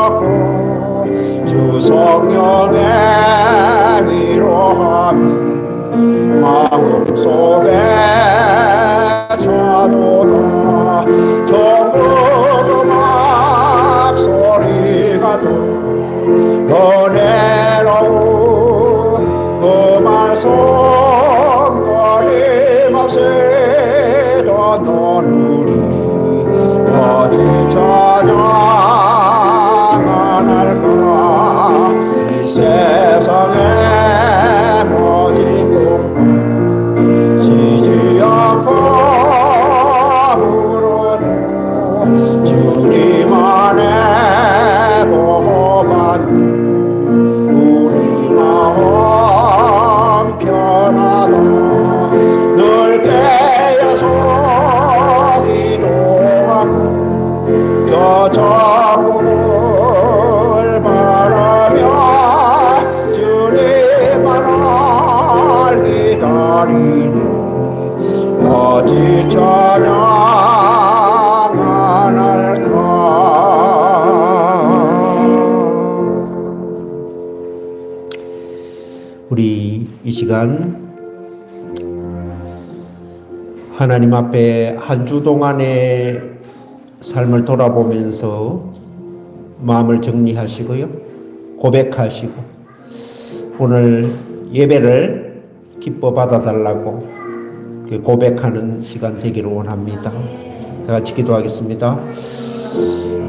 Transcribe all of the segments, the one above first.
주셨고 주 성령의 위로함이 마음속에 차도다. 정금 음악 소리가 은혜로운 그 말씀 끊임없이 듣는 우리 어디 찬양할까. 이 세상에 모든 것 지지 않고 부르는 주님 안에 보호받는 우리 마음 편하다. 늘 깨어서 기도하고 저 천국을 바라며 주님만을 기다리니 어찌 찬양 안 할까. 우리 이 시간 하나님 앞에 한 주 동안의 삶을 돌아보면서 마음을 정리하시고요, 고백하시고 오늘 예배를 기뻐 받아달라고 고백하는 시간 되기를 원합니다. 다 같이 기도하겠습니다.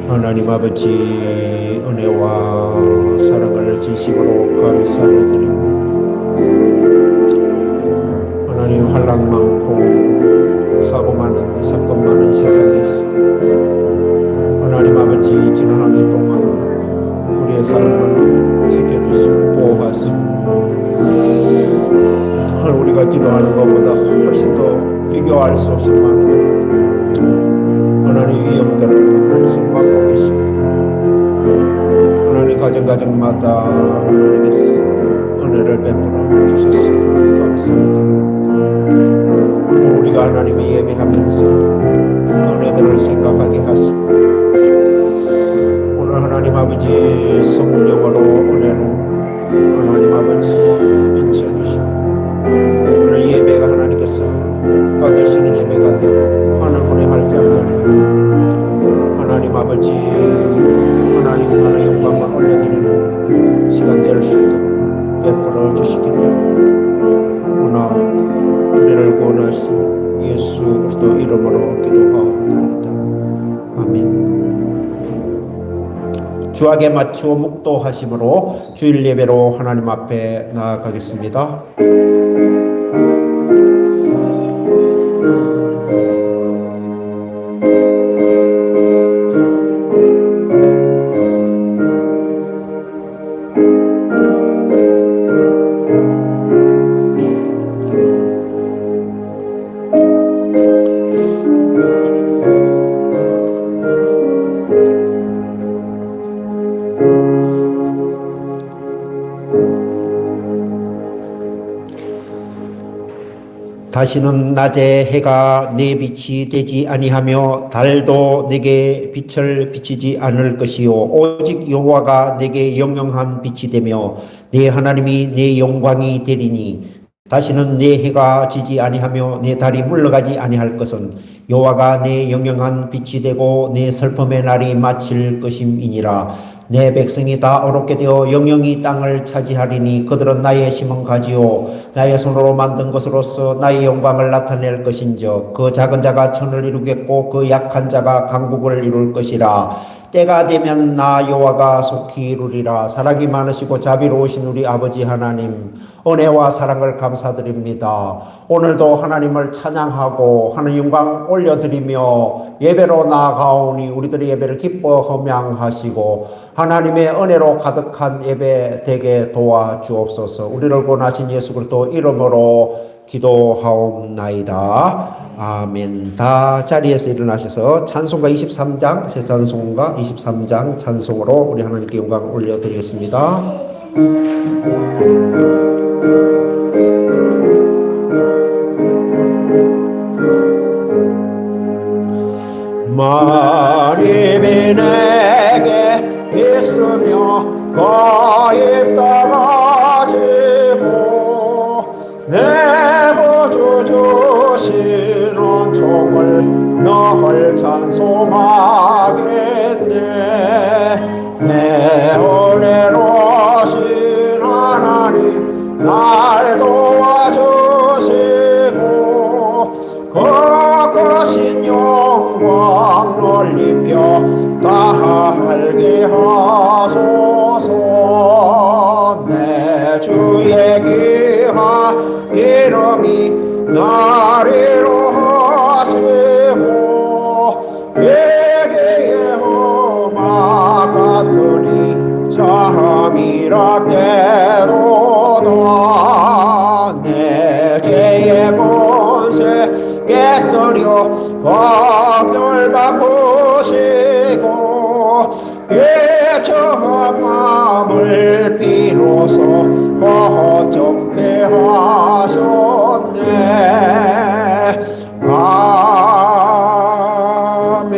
하나님 아버지, 은혜와 사랑을 진심으로 감사를 드립니다. 하나님, 환난 많고 사고 많은, 사건 많은 세상에서 하나님 아버지, 지난 한 주 동안 우리의 삶을 지켜주시고 보호하시고 우리가 기도하는 것보다 훨씬 더 비교할 수 없이 많은 하나님 위험들을 하나님 손막고 계시고 하나님 가정마다 하나님께서 은혜를 베풀어 주셨습니다. 감사합니다. 우리가 하나님의 예배하면서 은혜들을 생각하게 하시고 오늘 하나님 아버지 성령으로 은혜로 하나님 아버지 인쳐주시고 오늘 예배가 하나님께서 받으시는 예배가 되고 하나님의 할장을 하나님 아버지 하나님 하나 영광을 올려드리는 시간 될 수 있도록 베풀어 주시기를 오늘 우리를 구원하신 예수 그리스도 이름으로 기도하옵나이다. 아멘. 주악에 맞추어 묵도하심으로 주일 예배로 하나님 앞에 나아가겠습니다. 다시는 낮에 해가 내 빛이 되지 아니하며 달도 내게 빛을 비치지 않을 것이요 오직 여호와가 내게 영영한 빛이 되며 내 하나님이 내 영광이 되리니 다시는 내 해가 지지 아니하며 내 달이 물러가지 아니할 것은 여호와가 내 영영한 빛이 되고 내 슬픔의 날이 마칠 것임이니라. 내 백성이 다 어렵게 되어 영영이 땅을 차지하리니 그들은 나의 심은 가지요 나의 손으로 만든 것으로서 나의 영광을 나타낼 것인즉 그 작은 자가 천을 이루겠고 그 약한 자가 강국을 이룰 것이라. 때가 되면 나 여호와가 속히 이루리라. 사랑이 많으시고 자비로우신 우리 아버지 하나님, 은혜와 사랑을 감사드립니다. 오늘도 하나님을 찬양하고 하는 영광 올려드리며 예배로 나아가오니 우리들의 예배를 기뻐 흠양하시고 하나님의 은혜로 가득한 예배 되게 도와주옵소서. 우리를 구원하신 예수 그리스도 이름으로 기도하옵나이다. 아멘. 다 자리에서 일어나셔서 찬송가 23장, 새 찬송가 23장 찬송으로 우리 하나님께 영광 올려드리겠습니다. 만입이 내게 가입다가 지고 내 구주 주시는 종을 너를 찬송하겠네. 내 은혜로신 하나님 날 도와주시고 그 크신 영광 넓혀 다 알게 하소서. 내 주의 귀한 이름이 나리로 하시고 예계의 험악 같으니 참이라 깨도다. 내 죄의 권세 깨뜨려 박멸 바꾸시고 예처한 마음을 비로소 어쩌게 하셨네.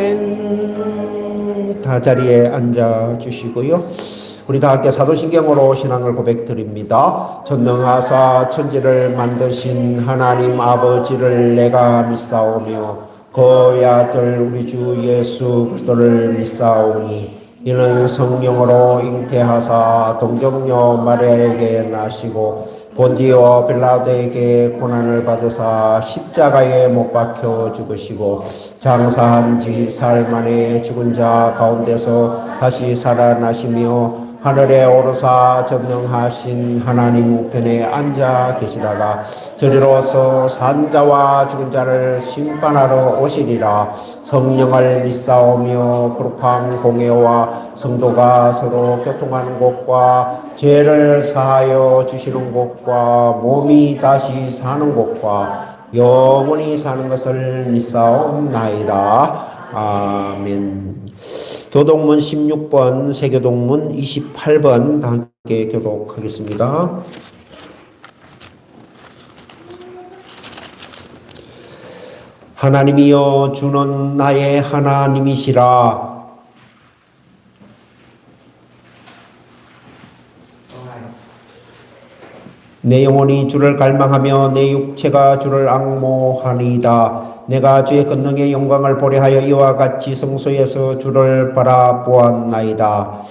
아멘. 다 자리에 앉아 주시고요. 우리 다 함께 사도신경으로 신앙을 고백드립니다. 전능하사 천지를 만드신 하나님 아버지를 내가 믿사오며 그의 아들 우리 주 예수 그리스도를 믿사오니 이는 성령으로 잉태하사 동정녀 마리아에게 나시고 본디오 빌라도에게 고난을 받으사 십자가에 못 박혀 죽으시고 장사한 지 사흘 만에 죽은 자 가운데서 다시 살아나시며 하늘에 오르사 전능하신 하나님 우편에 앉아 계시다가 저리로서 산자와 죽은 자를 심판하러 오시리라. 성령을 믿사오며 거룩한 공예와 성도가 서로 교통하는 곳과 죄를 사하여 주시는 곳과 몸이 다시 사는 곳과 영원히 사는 것을 믿사옵나이다. 아멘. 교독문 16번, 세교독문 28번 다 함께 교독하겠습니다. 하나님이여 주는 나의 하나님이시라. 내 영혼이 주를 갈망하며 내 육체가 주를 앙모하니이다. 내가 주의 권능의 영광을 보려 하여 이와 같이 성소에서 주를 바라보았나이다.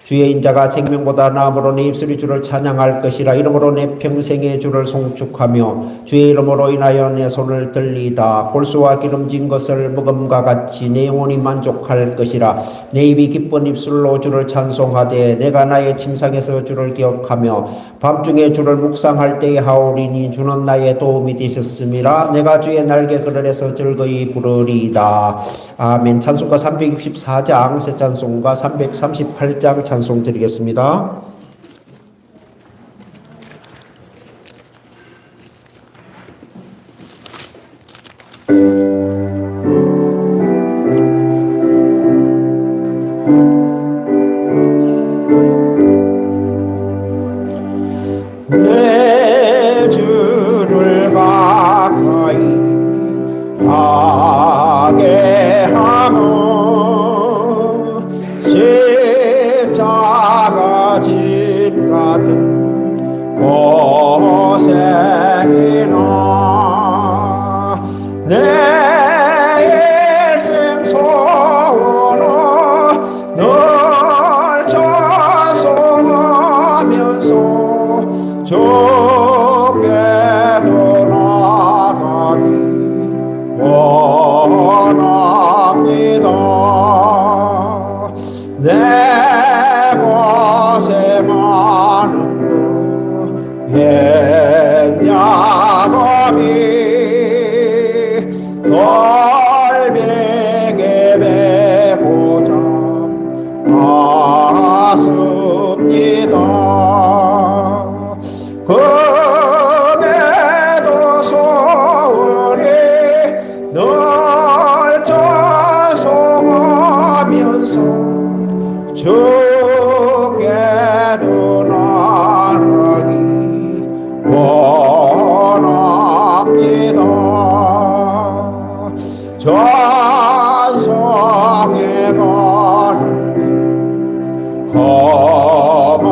주의 인자가 생명보다 나음으로 내 입술이 주를 찬양할 것이라. 이러므로 내 평생에 주를 송축하며 주의 이름으로 인하여 내 손을 들리다. 골수와 기름진 것을 먹음과 같이 내 영혼이 만족할 것이라. 내 입이 기쁜 입술로 주를 찬송하되 내가 나의 침상에서 주를 기억하며 밤중에 주를 묵상할 때에 하오리니 주는 나의 도움이 되셨음이라. 내가 주의 날개 그늘에서 즐거이 부르리이다. 아멘. 찬송가 364장 새 찬송가 338장 찬송 드리겠습니다. 내 주를 가까이 하게 하며 십자가 짐 같은 고생이나 내 일생 소원어 널 찬송하면서 주께도 나가기 원합니다. 내 고생하는 것 옛 야곱이 돌베개 메고자 갔습니다. 그래도 소원이 널 찬송하면서 주께도 나가기 원합니다. 찬송해 가는 험한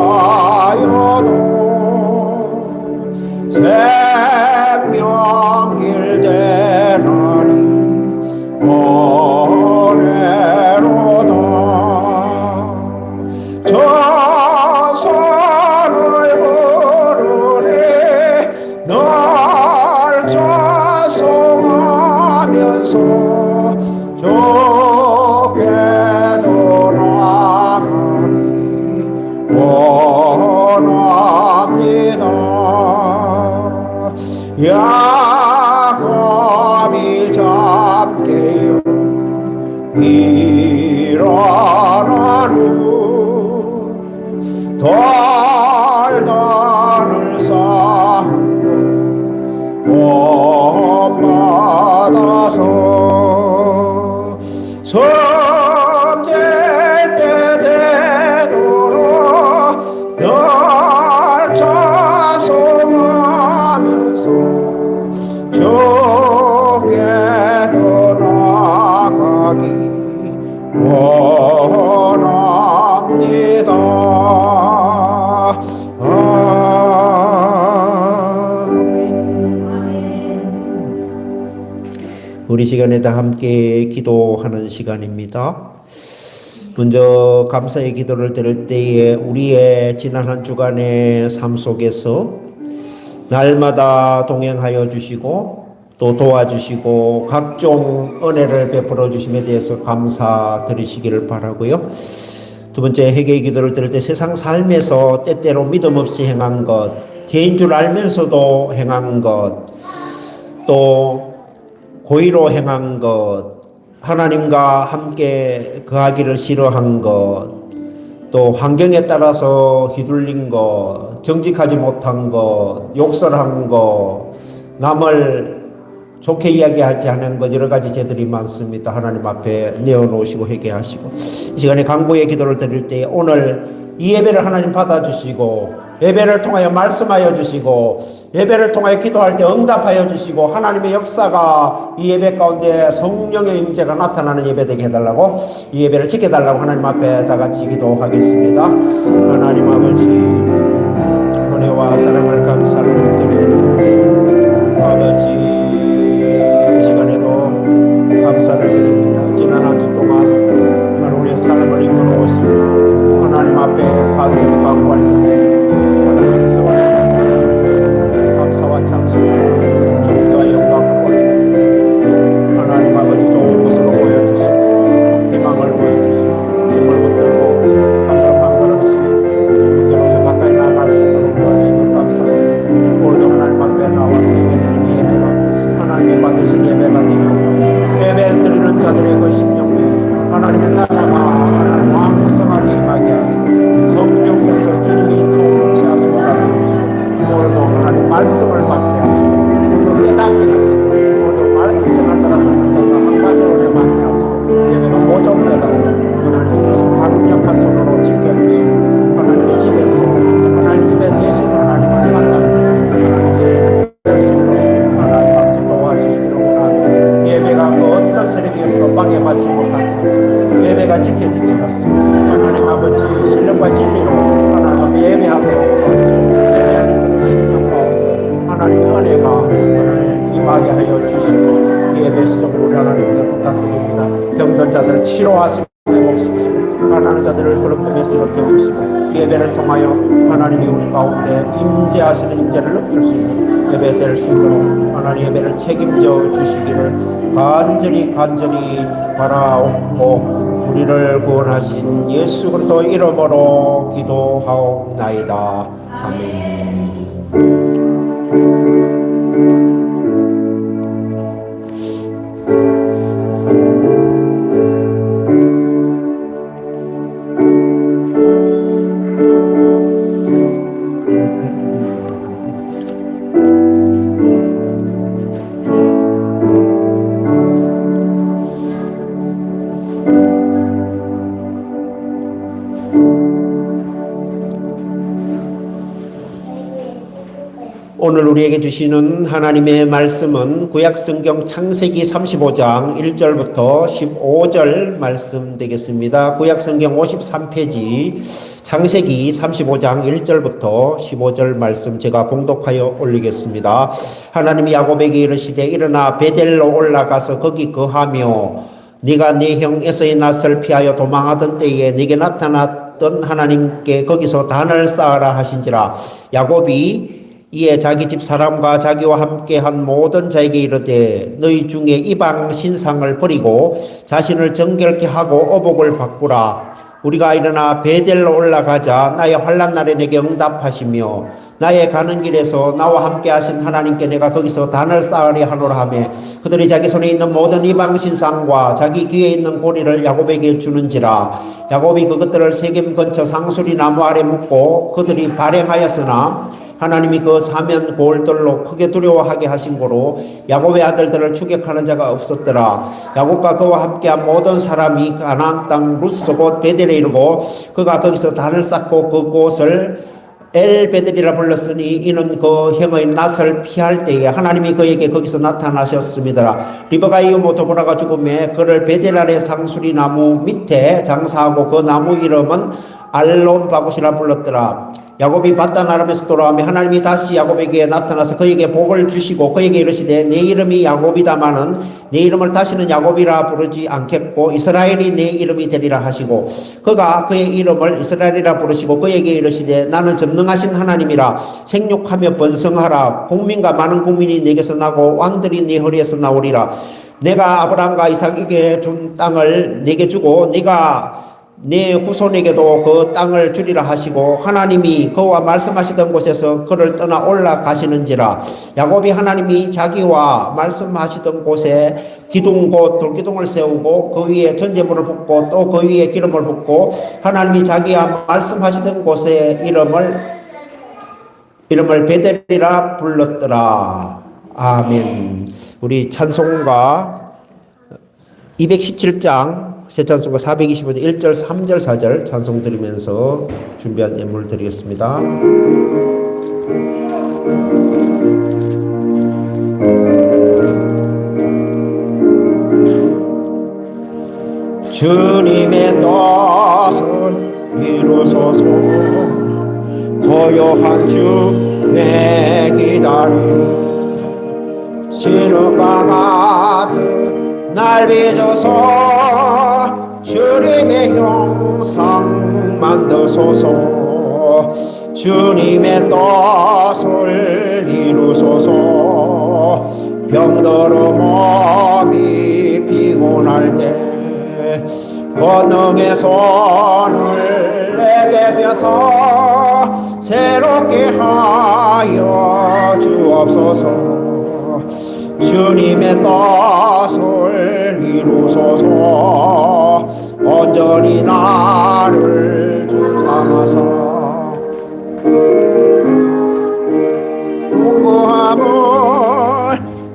우리 시간에 다 함께 기도하는 시간입니다. 먼저 감사의 기도를 드릴 때에 우리의 지난 한 주간의 삶 속에서 날마다 동행하여 주시고 또 도와주시고 각종 은혜를 베풀어 주심에 대해서 감사드리시기를 바라고요. 두 번째 회개의 기도를 드릴 때 세상 삶에서 때때로 믿음 없이 행한 것, 죄인 줄 알면서도 행한 것, 또 고의로 행한 것, 하나님과 함께 거하기를 싫어한 것, 또 환경에 따라서 휘둘린 것, 정직하지 못한 것, 욕설한 것, 남을 좋게 이야기하지 않은 것, 여러 가지 죄들이 많습니다. 하나님 앞에 내어놓으시고 회개하시고 이 시간에 간구의 기도를 드릴 때 오늘 이 예배를 하나님 받아주시고 예배를 통하여 말씀하여 주시고 예배를 통하여 기도할 때 응답하여 주시고 하나님의 역사가 이 예배 가운데 성령의 임재가 나타나는 예배 되게 해달라고, 이 예배를 지켜달라고 하나님 앞에 다 같이 기도하겠습니다. 하나님 아버지, 은혜와 사랑을 감사를 드립니다. 아버지, 감사를 드립니다. 지난 한 주 동안 우리의 삶을 이끌어 오시고 하나님 앞에 간절히 간구할 때 하나님께서 감사와 찬송, 존귀와 영광을 올리고 하나님 아버지 좋은 것으로 보여주시고 희망을 보여주시고 힘을 붙들고 한 걸음 한 걸음씩 주님께로 더 가까이 나아갈 수 있도록 도와주시고 감사합니다. 오늘도 하나님 앞에 나와서 예배드리는 예배가 하나님이 받으신 예배가 되며 예배 드리는 자들의 그 심령 하나님의 나라가 하나님 왕성하게 임하게 하시고 성령께서 주님이 통치하시고 다스리시고 오늘도 하나님 말씀을 받게 하시고 오늘도 깨닫게 하시고 오늘도 말씀 전할 자라 듣는 자가 한 가지로 내받게 하시고 예배가 보존되도록 하나님 주께서 강력한 손으로 지켜주시고 하나님의 집에서 하나님 집에 계신 하나님을 만나는 하나님 집에 될 수 있도록 하나님 앞에 도와주시기를 원합니다. 예배가 그 어떤 세력에서 방해받지 못하게 하시고 예배가 지켜지게 하시고 하나님 아버지 신령과 진리로 하나님 앞에 예배하도록 도와주시고 예배하는 그런 심령 가운데 하나님의 은혜가 하나님 임하게 하여 주시고 예배 시점으로 우리 하나님께 부탁드립니다. 병든 자들을 치료하시고 회복시키시고 가난한 자들을 그릇됨에서 이렇게 해주시고 예배를 통하여 하나님이 우리 가운데 임재하시는 임재를 느낄 수 있는 예배 될 수 있도록 하나님 예배를 책임져 주시기를 간절히 바라옵고 우리를 구원하신 예수 그리스도 이름으로 기도하옵나이다. 아멘. 오늘 우리에게 주시는 하나님의 말씀은 구약성경 창세기 35장 1절부터 15절 말씀 되겠습니다. 구약성경 53페이지 창세기 35장 1절부터 15절 말씀 제가 봉독하여 올리겠습니다. 하나님이 야곱에게 이르시되 일어나 베델로 올라가서 거기 거하며 네가 네 형 에서의 낯을 피하여 도망하던 때에 네게 나타났던 하나님께 거기서 단을 쌓아라 하신지라. 야곱이 이에 자기 집 사람과 자기와 함께한 모든 자에게 이르되 너희 중에 이방 신상을 버리고 자신을 정결케 하고 어복을 바꾸라. 우리가 일어나 베델로 올라가자. 나의 환난 날에 내게 응답하시며 나의 가는 길에서 나와 함께 하신 하나님께 내가 거기서 단을 쌓으려 하노라 하며 그들이 자기 손에 있는 모든 이방 신상과 자기 귀에 있는 고리를 야곱에게 주는지라. 야곱이 그것들을 세겜 근처 상수리 나무 아래 묻고 그들이 발행하였으나 하나님이 그 사면 골들로 크게 두려워하게 하신 고로 야곱의 아들들을 추격하는 자가 없었더라. 야곱과 그와 함께한 모든 사람이 가나안 땅 루스 곧 베델에 이르고 그가 거기서 단을 쌓고 그곳을 엘베델이라 불렀으니 이는 그 형의 낯을 피할 때에 하나님이 그에게 거기서 나타나셨습니다. 리브가 이모 도보라가 죽음에 그를 베델 아래 상수리 나무 밑에 장사하고 그 나무 이름은 알론 바굿이라 불렀더라. 야곱이 바단 아람에서 돌아오며 하나님이 다시 야곱에게 나타나서 그에게 복을 주시고 그에게 이르시되 내 이름이 야곱이다마는 내 이름을 다시는 야곱이라 부르지 않겠고 이스라엘이 내 이름이 되리라 하시고 그가 그의 이름을 이스라엘이라 부르시고 그에게 이르시되 나는 전능하신 하나님이라 생육하며 번성하라 국민과 많은 국민이 내게서 나고 왕들이 네 허리에서 나오리라 내가 아브라함과 이삭에게 준 땅을 내게 주고 네가 내 후손에게도 그 땅을 주리라 하시고 하나님이 그와 말씀하시던 곳에서 그를 떠나 올라가시는지라 야곱이 하나님이 자기와 말씀하시던 곳에 기둥 곧 돌기둥을 세우고 그 위에 전제물을 붓고 또 그 위에 기름을 붓고 하나님이 자기와 말씀하시던 곳에 이름을 베델이라 불렀더라. 아멘. 우리 찬송가 217장 새 찬송가 425장 1절 3절 4절 찬송 드리면서 준비한 예물 드리겠습니다. 주님의 뜻을 이루소서 고요한 주의 기다림 신우가 가득 날 빚어서 주님의 형상 만드소서 주님의 뜻을 이루소서 병들어 몸이 피곤할 때 권능의 손을 내게 펴서 새롭게 하여 주옵소서 주님의 뜻을 이루소서 온전히 나를 주삼아서 궁금함을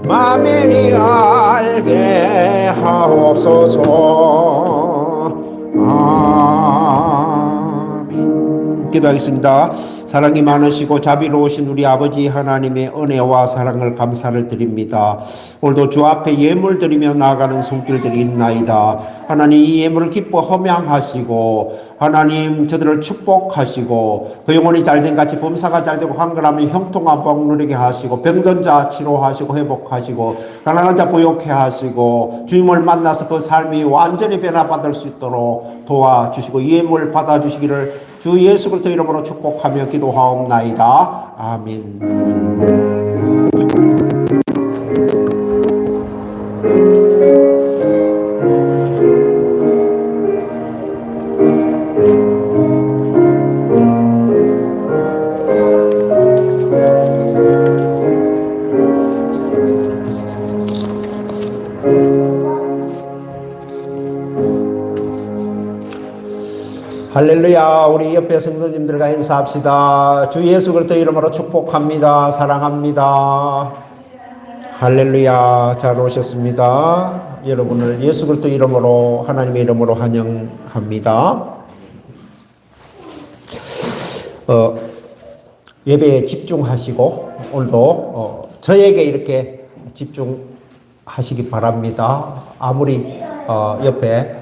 만민이 알게 하옵소서 아멘. 기도하겠습니다. 사랑이 많으시고 자비로우신 우리 아버지 하나님의 은혜와 사랑을 감사를 드립니다. 오늘도 주 앞에 예물 드리며 나아가는 손길들이 있나이다. 하나님 이 예물을 기뻐 허명하시고 하나님 저들을 축복하시고 그 영혼이 잘된 같이 범사가 잘되고 한글하면 형통한 복 누리게 하시고 병든 자 치료하시고 회복하시고 가난한 자 부욕해 하시고 주님을 만나서 그 삶이 완전히 변화받을 수 있도록 도와주시고 이 예물 받아주시기를 주 예수 그리스도 이름으로 축복하며 기도하옵나이다. 아멘. 할렐루야. 우리 옆에 성도님들과 인사합시다. 주 예수 그리스도 이름으로 축복합니다. 사랑합니다. 할렐루야. 잘 오셨습니다. 여러분을 예수 그리스도 이름으로 하나님의 이름으로 환영합니다. 예배에 집중하시고 오늘도 저에게 이렇게 집중하시기 바랍니다. 아무리 옆에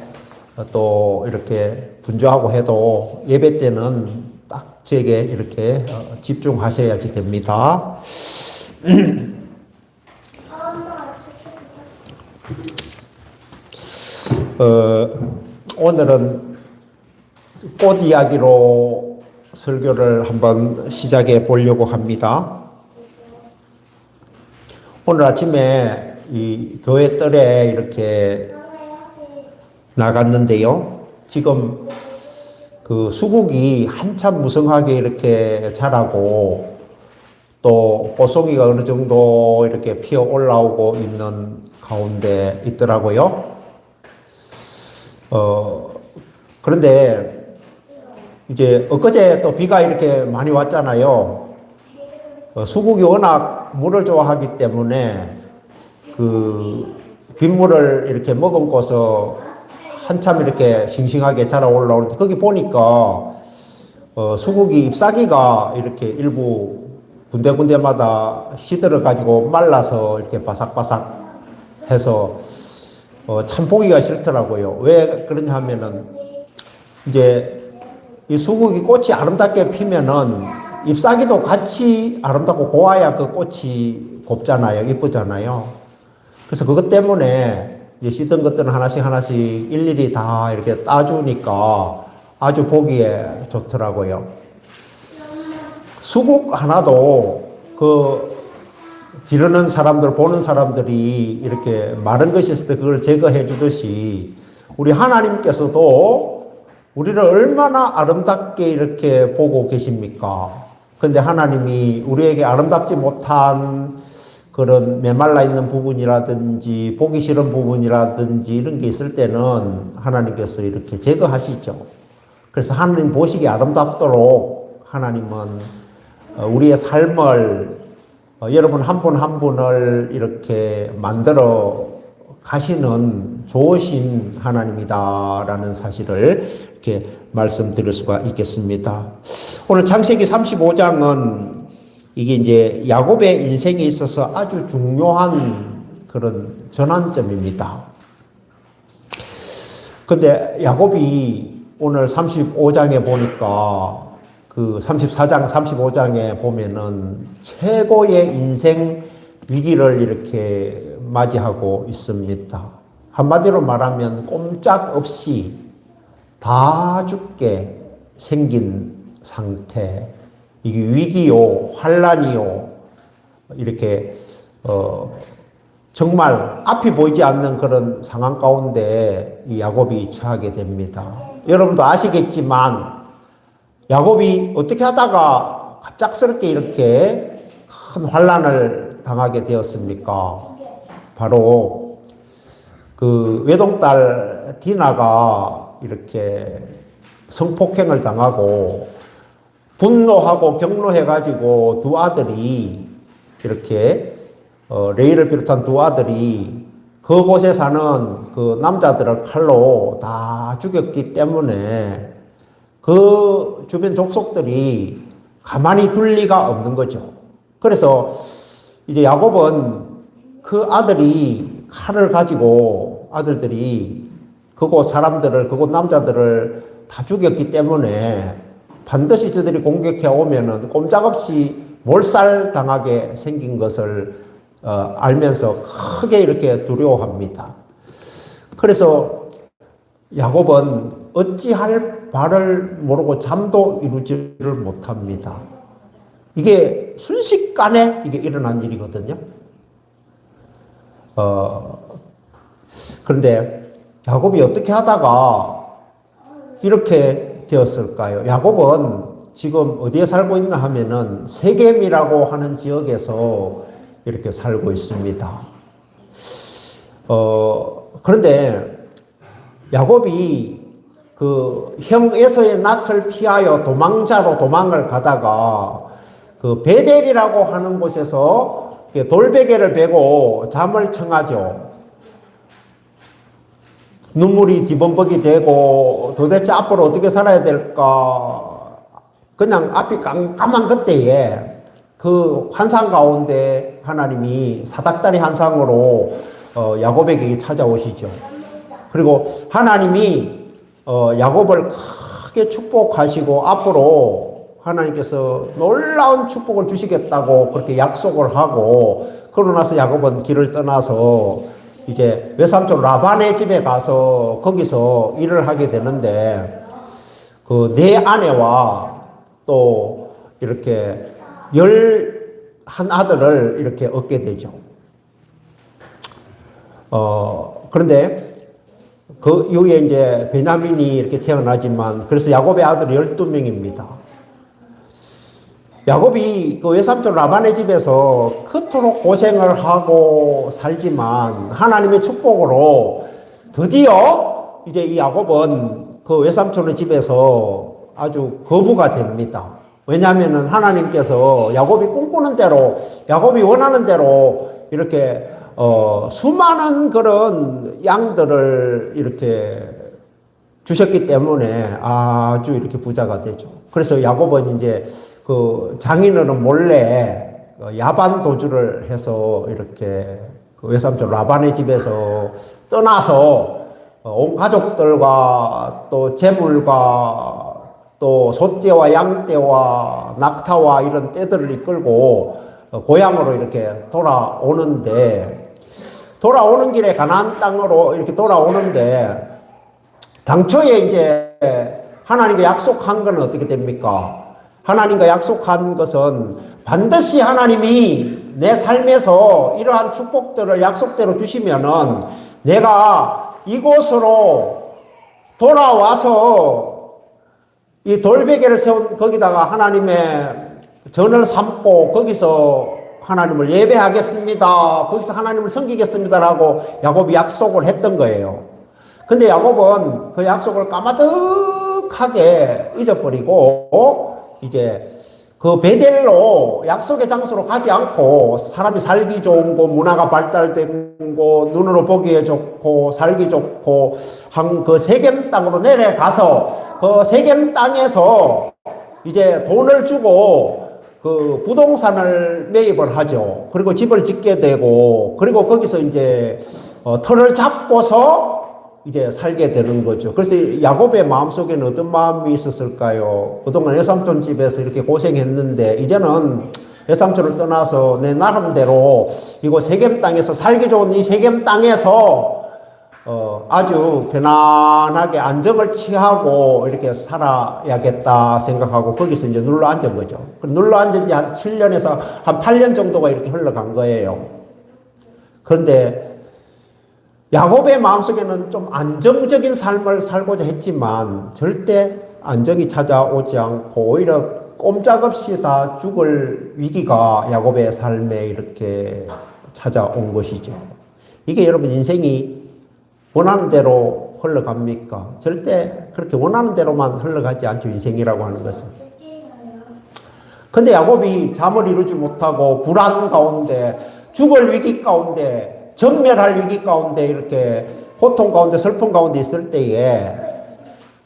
또 이렇게 분주하고 해도 예배 때는 딱 저에게 이렇게 집중하셔야지 됩니다. 오늘은 꽃 이야기로 설교를 한번 시작해 보려고 합니다. 오늘 아침에 이 교회 뜰에 이렇게 나갔는데요. 지금 그 수국이 한참 무성하게 이렇게 자라고 또 꽃송이가 어느 정도 이렇게 피어 올라오고 있는 가운데 있더라고요. 그런데 이제 엊그제 또 비가 이렇게 많이 왔잖아요. 수국이 워낙 물을 좋아하기 때문에 그 빗물을 이렇게 머금고서 한참 이렇게 싱싱하게 자라 올라오는데 거기 보니까 수국이 잎사귀가 이렇게 일부 군데군데마다 시들어 가지고 말라서 이렇게 바삭바삭 해서 참 보기가 싫더라고요. 왜 그러냐 하면은 이제 이 수국이 꽃이 아름답게 피면은 잎사귀도 같이 아름답고 고와야 그 꽃이 곱잖아요. 이쁘잖아요. 그래서 그것 때문에 시든 것들은 하나씩 하나씩 일일이 다 이렇게 따주니까 아주 보기에 좋더라고요. 수국 하나도 그 기르는 사람들, 보는 사람들이 이렇게 마른 것이 있을 때 그걸 제거해 주듯이 우리 하나님께서도 우리를 얼마나 아름답게 이렇게 보고 계십니까? 근데 하나님이 우리에게 아름답지 못한 그런 메말라 있는 부분이라든지 보기 싫은 부분이라든지 이런 게 있을 때는 하나님께서 이렇게 제거하시죠. 그래서 하나님 보시기에 아름답도록 하나님은 우리의 삶을 여러분 한 분 한 분을 이렇게 만들어 가시는 좋으신 하나님이다라는 사실을 이렇게 말씀드릴 수가 있겠습니다. 오늘 창세기 35장은 이게 이제 야곱의 인생에 있어서 아주 중요한 그런 전환점입니다. 근데 야곱이 오늘 35장에 보니까 그 34장, 35장에 보면은 최고의 인생 위기를 이렇게 맞이하고 있습니다. 한마디로 말하면 꼼짝없이 다 죽게 생긴 상태. 이게 위기요, 환란이요, 이렇게, 정말 앞이 보이지 않는 그런 상황 가운데 이 야곱이 처하게 됩니다. 여러분도 아시겠지만, 야곱이 어떻게 하다가 갑작스럽게 이렇게 큰 환란을 당하게 되었습니까? 바로 그 외동딸 디나가 이렇게 성폭행을 당하고 분노하고 격노해가지고 두 아들이 이렇게 레이를 비롯한 두 아들이 그곳에 사는 그 남자들을 칼로 다 죽였기 때문에 그 주변 족속들이 가만히 둘 리가 없는 거죠. 그래서 이제 야곱은 그 아들이 칼을 가지고 아들들이 그곳 사람들을, 그곳 남자들을 다 죽였기 때문에 반드시 저들이 공격해 오면은 꼼짝없이 몰살당하게 생긴 것을 알면서 크게 이렇게 두려워합니다. 그래서 야곱은 어찌할 바를 모르고 잠도 이루지를 못합니다. 이게 순식간에 이게 일어난 일이거든요. 그런데 야곱이 어떻게 하다가 이렇게 되었을까요? 야곱은 지금 어디에 살고 있나 하면은 세겜이라고 하는 지역에서 이렇게 살고 있습니다. 그런데 야곱이 그 형 에서의 낯을 피하여 도망자로 도망을 가다가 그 베델이라고 하는 곳에서 돌베개를 베고 잠을 청하죠. 눈물이 뒤범벅이 되고 도대체 앞으로 어떻게 살아야 될까? 그냥 앞이 깜깜한 그때에 그 환상 가운데 하나님이 사닥다리 환상으로 야곱에게 찾아오시죠. 그리고 하나님이 야곱을 크게 축복하시고 앞으로 하나님께서 놀라운 축복을 주시겠다고 그렇게 약속을 하고 그러고 나서 야곱은 길을 떠나서 이제 외삼촌 라반의 집에 가서 거기서 일을 하게 되는데 그 네 아내와 또 이렇게 11아들을 이렇게 얻게 되죠. 그런데 그 이후에 이제 베냐민이 이렇게 태어나지만 그래서 야곱의 아들이 12명입니다. 야곱이 그 외삼촌 라반의 집에서 그토록 고생을 하고 살지만 하나님의 축복으로 드디어 이제 이 야곱은 그 외삼촌의 집에서 아주 거부가 됩니다. 왜냐하면은 하나님께서 야곱이 꿈꾸는 대로, 야곱이 원하는 대로 이렇게 수많은 그런 양들을 이렇게 주셨기 때문에 아주 이렇게 부자가 되죠. 그래서 야곱은 이제 그 장인어른 몰래 야반 도주를 해서 이렇게 그 외삼촌 라반의 집에서 떠나서 온 가족들과 또 재물과 또 소떼와 양떼와 낙타와 이런 떼들을 이끌고 고향으로 이렇게 돌아오는데, 돌아오는 길에 가나안 땅으로 이렇게 돌아오는데, 당초에 이제 하나님과 약속한 건 어떻게 됩니까? 하나님과 약속한 것은 반드시 하나님이 내 삶에서 이러한 축복들을 약속대로 주시면은 내가 이곳으로 돌아와서 이 돌베개를 세운 거기다가 하나님의 전을 삼고 거기서 하나님을 예배하겠습니다. 거기서 하나님을 섬기겠습니다라고 야곱이 약속을 했던 거예요. 근데 야곱은 그 약속을 까마득하게 잊어버리고 이제 그 베델로 약속의 장소로 가지 않고 사람이 살기 좋은 곳, 문화가 발달된 곳, 눈으로 보기에 좋고 살기 좋고 한 그 세겜 땅으로 내려가서 그 세겜 땅에서 이제 돈을 주고 그 부동산을 매입을 하죠. 그리고 집을 짓게 되고, 그리고 거기서 이제 터를 잡고서 이제 살게 되는 거죠. 그래서 야곱의 마음속에는 어떤 마음이 있었을까요? 그동안 외삼촌 집에서 이렇게 고생했는데 이제는 외삼촌을 떠나서 내 나름대로 이곳 세겜 땅에서 살기 좋은 이 세겜 땅에서 아주 편안하게 안정을 취하고 이렇게 살아야겠다 생각하고 거기서 이제 눌러 앉은 거죠. 눌러 앉은 지 한 7년에서 한 8년 정도가 이렇게 흘러간 거예요. 그런데 야곱의 마음속에는 좀 안정적인 삶을 살고자 했지만 절대 안정이 찾아오지 않고 오히려 꼼짝없이 다 죽을 위기가 야곱의 삶에 이렇게 찾아온 것이죠. 이게 여러분 인생이 원하는 대로 흘러갑니까? 절대 그렇게 원하는 대로만 흘러가지 않죠. 인생이라고 하는 것은. 근데 야곱이 잠을 이루지 못하고 불안 가운데, 죽을 위기 가운데, 전멸할 위기 가운데 이렇게 고통 가운데 슬픔 가운데 있을 때에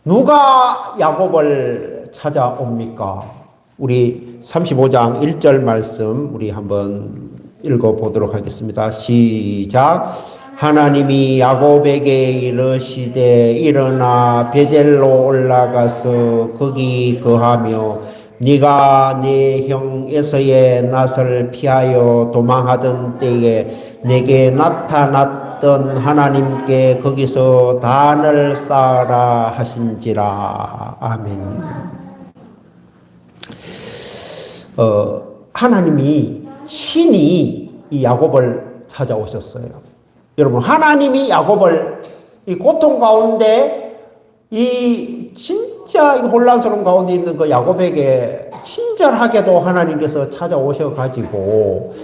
누가 야곱을 찾아옵니까? 우리 35장 1절 말씀 우리 한번 읽어보도록 하겠습니다. 시작. 하나님이 야곱에게 이르시되 일어나 베델로 올라가서 거기 거하며 네가 네 형 에서의 낯을 피하여 도망하던 때에 내게 나타났던 하나님께 거기서 단을 쌓아라 하신지라. 아멘. 하나님이 신이 이 야곱을 찾아오셨어요. 여러분, 하나님이 야곱을 이 고통 가운데 이 진짜 혼란스러운 가운데 있는 그 야곱에게 친절하게도 하나님께서 찾아오셔가지고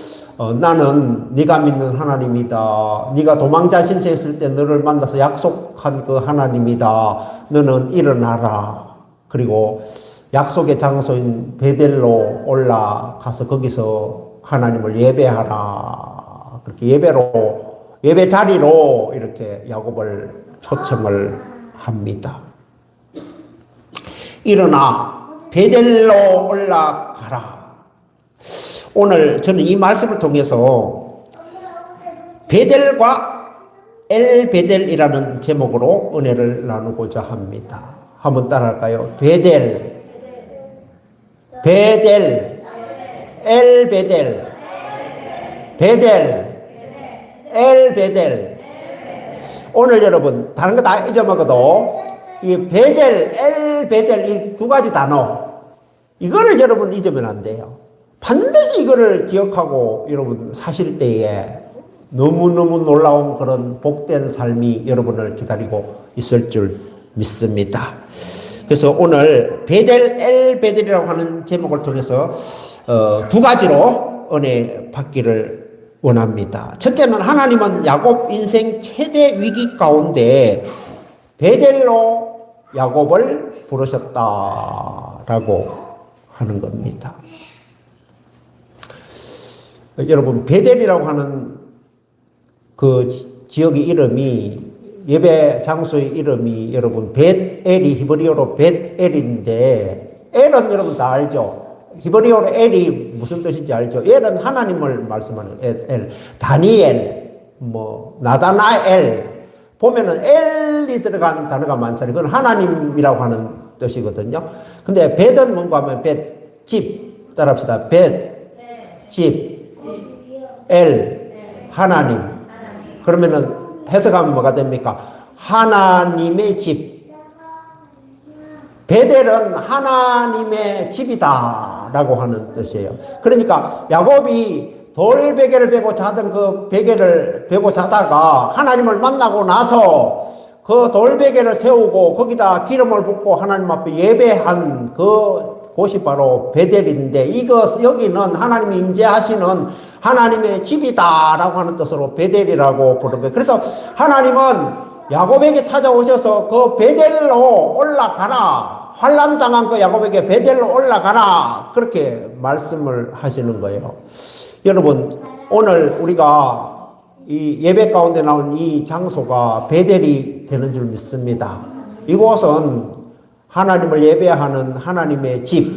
나는 네가 믿는 하나님이다. 네가 도망자 신세에 있을 때 너를 만나서 약속한 그 하나님이다. 너는 일어나라. 그리고 약속의 장소인 베델로 올라가서 거기서 하나님을 예배하라. 그렇게 예배 자리로 이렇게 야곱을 초청을 합니다. 일어나 베델로 올라가라. 오늘 저는 이 말씀을 통해서 베델과 엘베델이라는 제목으로 은혜를 나누고자 합니다. 한번 따라할까요? 베델, 엘베델, 베델, 엘베델. 오늘 여러분 다른 거 다 잊어먹어도 이 베델, 엘베델 이 두 가지 단어 이거를 여러분 잊으면 안 돼요. 반드시 이거를 기억하고 여러분 사실 때에 너무너무 놀라운 그런 복된 삶이 여러분을 기다리고 있을 줄 믿습니다. 그래서 오늘 베델, 엘베델이라고 하는 제목을 통해서 두 가지로 은혜 받기를 원합니다. 첫째는 하나님은 야곱 인생 최대 위기 가운데 베델로 야곱을 부르셨다라고 하는 겁니다. 여러분, 베델이라고 하는 그 지역의 이름이, 예배 장소의 이름이 여러분 벳엘이 히브리어로 벳엘인데, 엘은 여러분 다 알죠? 히브리어로 엘이 무슨 뜻인지 알죠? 엘은 하나님을 말씀하는 엘. 다니엘, 나다나엘 보면은 엘이 들어간 단어가 많잖아요. 그건 하나님이라고 하는 뜻이거든요. 근데 벳은 뭔가 하면 벳, 집. 따라합시다. 벳, 집, 엘, 하나님. 그러면은 해석하면 뭐가 됩니까? 하나님의 집. 베델은 하나님의 집이다 라고 하는 뜻이에요. 그러니까 야곱이 돌 베개를 베고 자던 그 베개를 베고 자다가 하나님을 만나고 나서 그 돌 베개를 세우고 거기다 기름을 붓고 하나님 앞에 예배한 그 곳이 바로 베델인데, 여기는 하나님이 임재하시는 하나님의 집이다라고 하는 뜻으로 베델이라고 부른 거예요. 그래서 하나님은 야곱에게 찾아오셔서 그 베델로 올라가라, 환난당한 그 야곱에게 베델로 올라가라, 그렇게 말씀을 하시는 거예요. 여러분, 오늘 우리가 이 예배 가운데 나온 이 장소가 베델이 되는 줄 믿습니다. 이곳은 하나님을 예배하는 하나님의 집,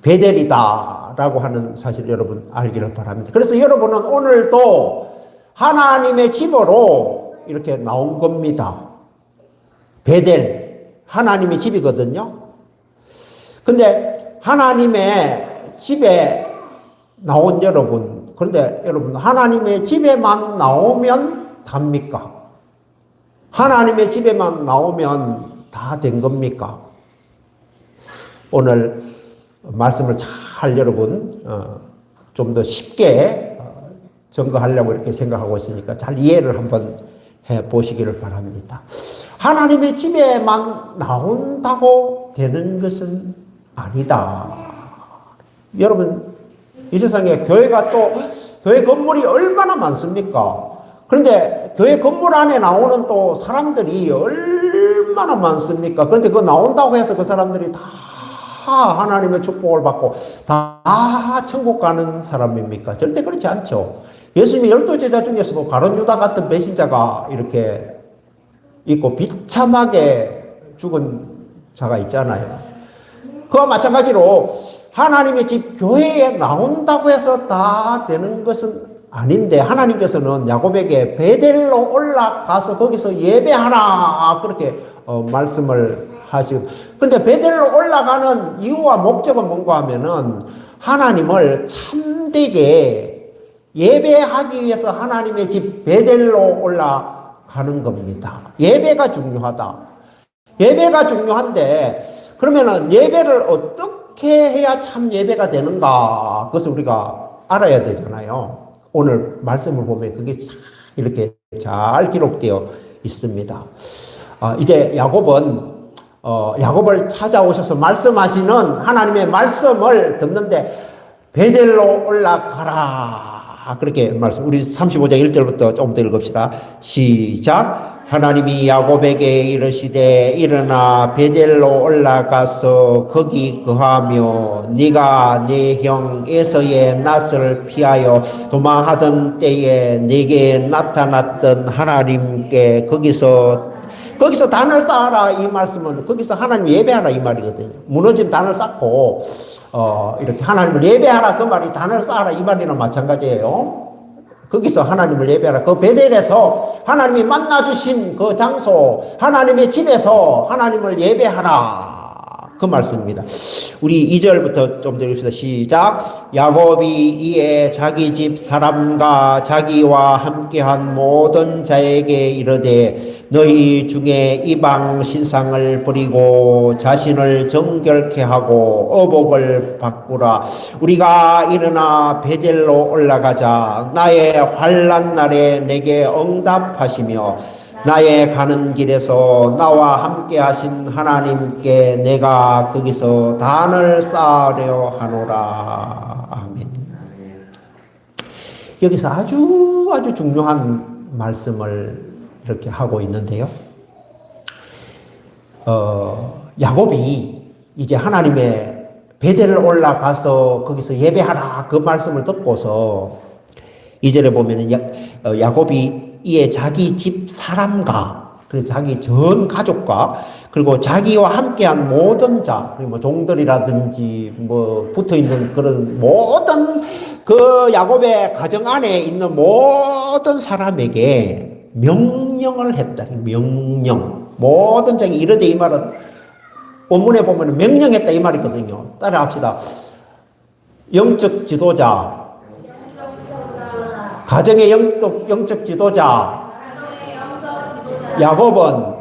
베델이다 라고 하는 사실 여러분 알기를 바랍니다. 그래서 여러분은 오늘도 하나님의 집으로 이렇게 나온 겁니다. 베델, 하나님의 집이거든요. 근데 하나님의 집에 나온 여러분, 그런데 여러분 하나님의 집에만 나오면 답니까? 하나님의 집에만 나오면 다 된 겁니까? 오늘 말씀을 잘 여러분 좀 더 쉽게 증거하려고 이렇게 생각하고 있으니까 잘 이해를 한번 해 보시기를 바랍니다. 하나님의 집에만 나온다고 되는 것은 아니다. 여러분, 이 세상에 교회가 또 교회 건물이 얼마나 많습니까? 그런데 교회 건물 안에 나오는 또 사람들이 얼마나 많습니까? 그런데 그 나온다고 해서 그 사람들이 다 하나님의 축복을 받고 다 천국 가는 사람입니까? 절대 그렇지 않죠. 예수님이 12제자 중에서도 가룟 유다 같은 배신자가 이렇게 있고 비참하게 죽은 자가 있잖아요. 그와 마찬가지로 하나님의 집 교회에 나온다고 해서 다 되는 것은 아닌데, 하나님께서는 야곱에게 베델로 올라가서 거기서 예배하라 그렇게 말씀을 하시고, 근데 베델로 올라가는 이유와 목적은 뭔가 하면은 하나님을 참되게 예배하기 위해서 하나님의 집 베델로 올라가는 겁니다. 예배가 중요하다. 예배가 중요한데, 그러면은 예배를 어떻게 해야 참 예배가 되는가, 그것을 우리가 알아야 되잖아요. 오늘 말씀을 보면 그게 이렇게 잘 기록되어 있습니다. 이제 야곱을 찾아오셔서 말씀하시는 하나님의 말씀을 듣는데 베델로 올라가라 그렇게 말씀. 우리 35장 1절부터 조금 더 읽읍시다. 시작. 하나님이 야곱에게 이르시되 일어나 베델로 올라가서 거기 거하며 네가 네 형 에서의 낯을 피하여 도망하던 때에 네게 나타났던 하나님께 거기서 단을 쌓아라. 이 말씀은 거기서 하나님 예배하라 이 말이거든요. 무너진 단을 쌓고 이렇게 하나님을 예배하라 그 말이 단을 쌓아라 이 말이랑 마찬가지예요. 거기서 하나님을 예배하라. 그 베델에서 하나님이 만나주신 그 장소, 하나님의 집에서 하나님을 예배하라. 그 말씀입니다. 우리 2절부터 좀 더 읽읍시다. 시작. 야곱이 이에 자기 집 사람과 자기와 함께한 모든 자에게 이르되 너희 중에 이방 신상을 버리고 자신을 정결케 하고 어복을 바꾸라. 우리가 일어나 베델로 올라가자. 나의 환난 날에 내게 응답하시며 나의 가는 길에서 나와 함께 하신 하나님께 내가 거기서 단을 쌓으려 하노라. 아멘. 여기서 아주 중요한 말씀을 이렇게 하고 있는데요. 야곱이 이제 하나님의 베델을 올라가서 거기서 예배하라 그 말씀을 듣고서 2절에 보면은 야곱이 이에 자기 집 사람과 그리고 자기 전 가족과 그리고 자기와 함께한 모든 자, 그리고 뭐 종들이라든지 뭐 붙어 있는 그런 모든 그 야곱의 가정 안에 있는 모든 사람에게 명령을 했다. 명령. 모든 자에게 이르되 이 말은 원문에 보면 명령했다 이 말이거든요. 따라합시다. 영적 지도자, 가정의 영적 지도자 야곱은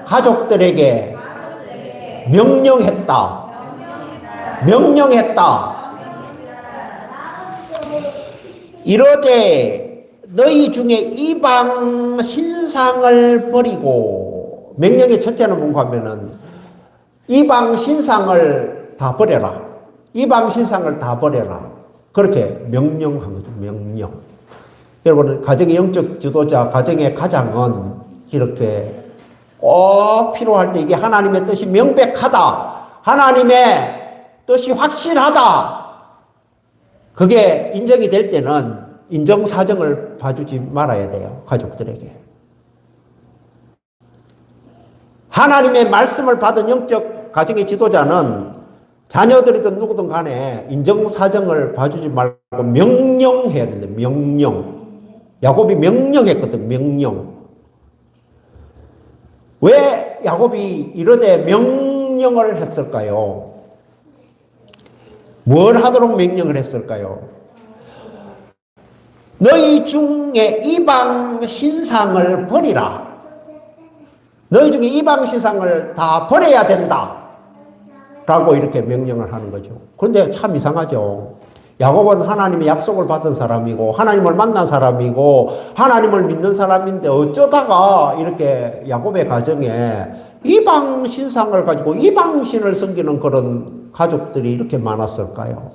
가족들에게 명령했다. 이르되 너희 중에 이방 신상을 버리고, 명령의 첫째는 뭔가 하면은 이방 신상을 다 버려라. 이방 신상을 다 버려라. 그렇게 명령한 거죠. 명령. 여러분, 가정의 영적 지도자, 가정의 가장은 이렇게 꼭 필요할 때 이게 하나님의 뜻이 명백하다. 하나님의 뜻이 확실하다. 그게 인정이 될 때는 인정사정을 봐주지 말아야 돼요. 가족들에게. 하나님의 말씀을 받은 영적 가정의 지도자는 자녀들이든 누구든 간에 인정사정을 봐주지 말고 명령해야 된다. 명령. 야곱이 명령했거든. 명령. 왜 야곱이 이러되 명령을 했을까요? 뭘 하도록 명령을 했을까요? 너희 중에 이방 신상을 버리라. 너희 중에 이방 신상을 다 버려야 된다. 라고 이렇게 명령을 하는 거죠. 그런데 참 이상하죠. 야곱은 하나님의 약속을 받은 사람이고 하나님을 만난 사람이고 하나님을 믿는 사람인데 어쩌다가 이렇게 야곱의 가정에 이방 신상을 가지고 이방 신을 섬기는 그런 가족들이 이렇게 많았을까요?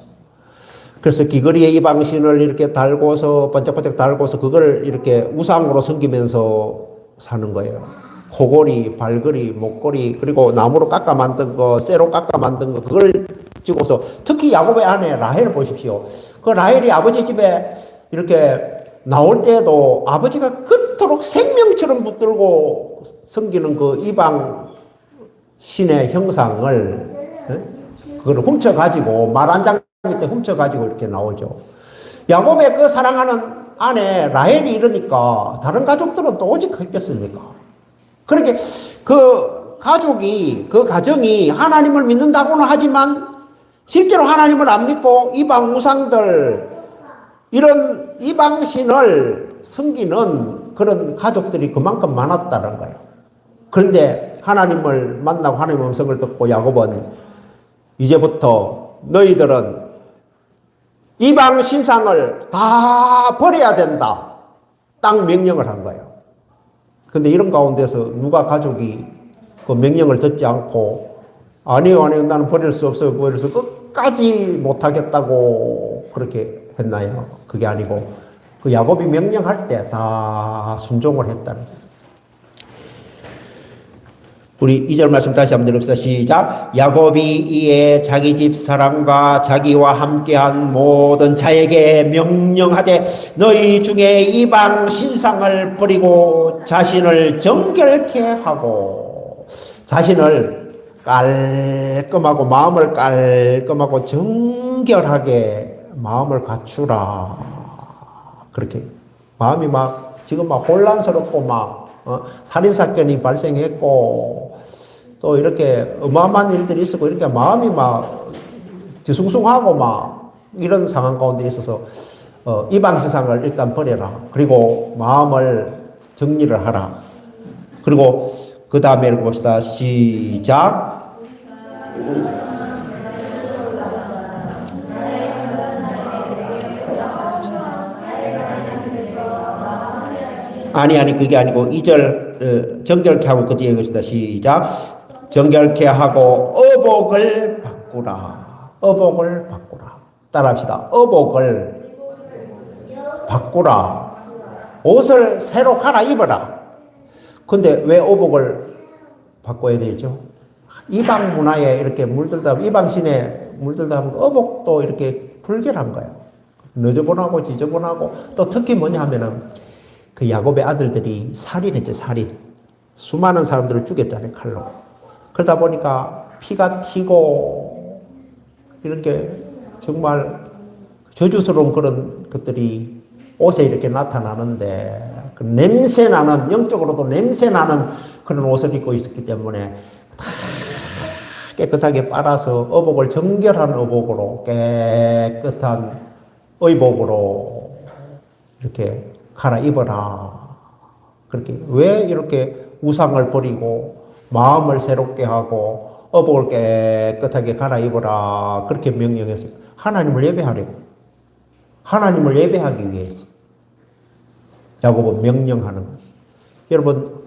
그래서 귀걸이에 이방 신을 이렇게 달고서 번쩍번쩍 달고서 그걸 이렇게 우상으로 섬기면서 사는 거예요. 코걸이, 발걸이, 목걸이, 그리고 나무로 깎아 만든 거, 쇠로 깎아 만든 거, 그걸 찍어서, 특히 야곱의 아내 라헬 보십시오. 그 라헬이 아버지 집에 이렇게 나올 때도 아버지가 그토록 생명처럼 붙들고 섬기는 그 이방 신의 형상을, 그걸 훔쳐가지고, 말 한 장 때 훔쳐가지고 이렇게 나오죠. 야곱의 그 사랑하는 아내 라헬이 이러니까 다른 가족들은 또 오직 했겠습니까? 그렇게 그 가족이, 그 가정이 하나님을 믿는다고는 하지만 실제로 하나님을 안 믿고 이방 우상들, 이런 이방신을 섬기는 그런 가족들이 그만큼 많았다는 거예요. 그런데 하나님을 만나고 하나님의 음성을 듣고 야곱은 이제부터 너희들은 이방 신상을 다 버려야 된다. 딱 명령을 한 거예요. 근데 이런 가운데서 누가 가족이 그 명령을 듣지 않고 아니요 나는 버릴 수 없어요. 그래서 끝까지 못하겠다고 그렇게 했나요? 그게 아니고 그 야곱이 명령할 때 다 순종을 했다는 거예요. 우리 2절 말씀 다시 한번 들읍시다. 시작. 야곱이 이에 자기 집 사람과 자기와 함께한 모든 자에게 명령하되 너희 중에 이방 신상을 버리고 자신을 정결케 하고, 자신을 깔끔하고 마음을 깔끔하고 정결하게 마음을 갖추라. 그렇게 마음이 막 지금 막 혼란스럽고 막 살인사건이 발생했고 또 이렇게 어마어마한 일들이 있었고 이렇게 마음이 막 뒤숭숭하고 막 이런 상황 가운데 있어서 이방 신상을 일단 버려라. 그리고 마음을 정리를 하라. 그리고 그 다음에 읽어봅시다. 시작. 아니 그게 아니고 2절 정결케 하고 그 뒤에 읽읍시다. 시작. 정결케 하고 어복을 바꾸라. 어복을 바꾸라. 따라합시다. 어복을 바꾸라. 옷을 새로 갈아입어라. 근데 왜 어복을 바꿔야 되죠? 이방 문화에 이렇게 물들다 이방신에 물들다 보면 어복도 이렇게 불결한 거예요. 너저분하고 지저분하고 또 특히 뭐냐 하면은 그 야곱의 아들들이 살인했죠. 살인. 수많은 사람들을 죽였잖아요. 칼로. 그러다 보니까 피가 튀고 이렇게 정말 저주스러운 그런 것들이 옷에 이렇게 나타나는데 그 냄새나는, 영적으로도 냄새나는 그런 옷을 입고 있었기 때문에 다 깨끗하게 빨아서 어복을 정결한 어복으로 깨끗한 의복으로 이렇게 갈아입어라. 그렇게 왜 이렇게 우상을 버리고 마음을 새롭게 하고 어복을 깨끗하게 갈아입어라 그렇게 명령했어요. 하나님을 예배하려고. 하나님을 예배하기 위해서 야곱은 명령하는 거예요. 여러분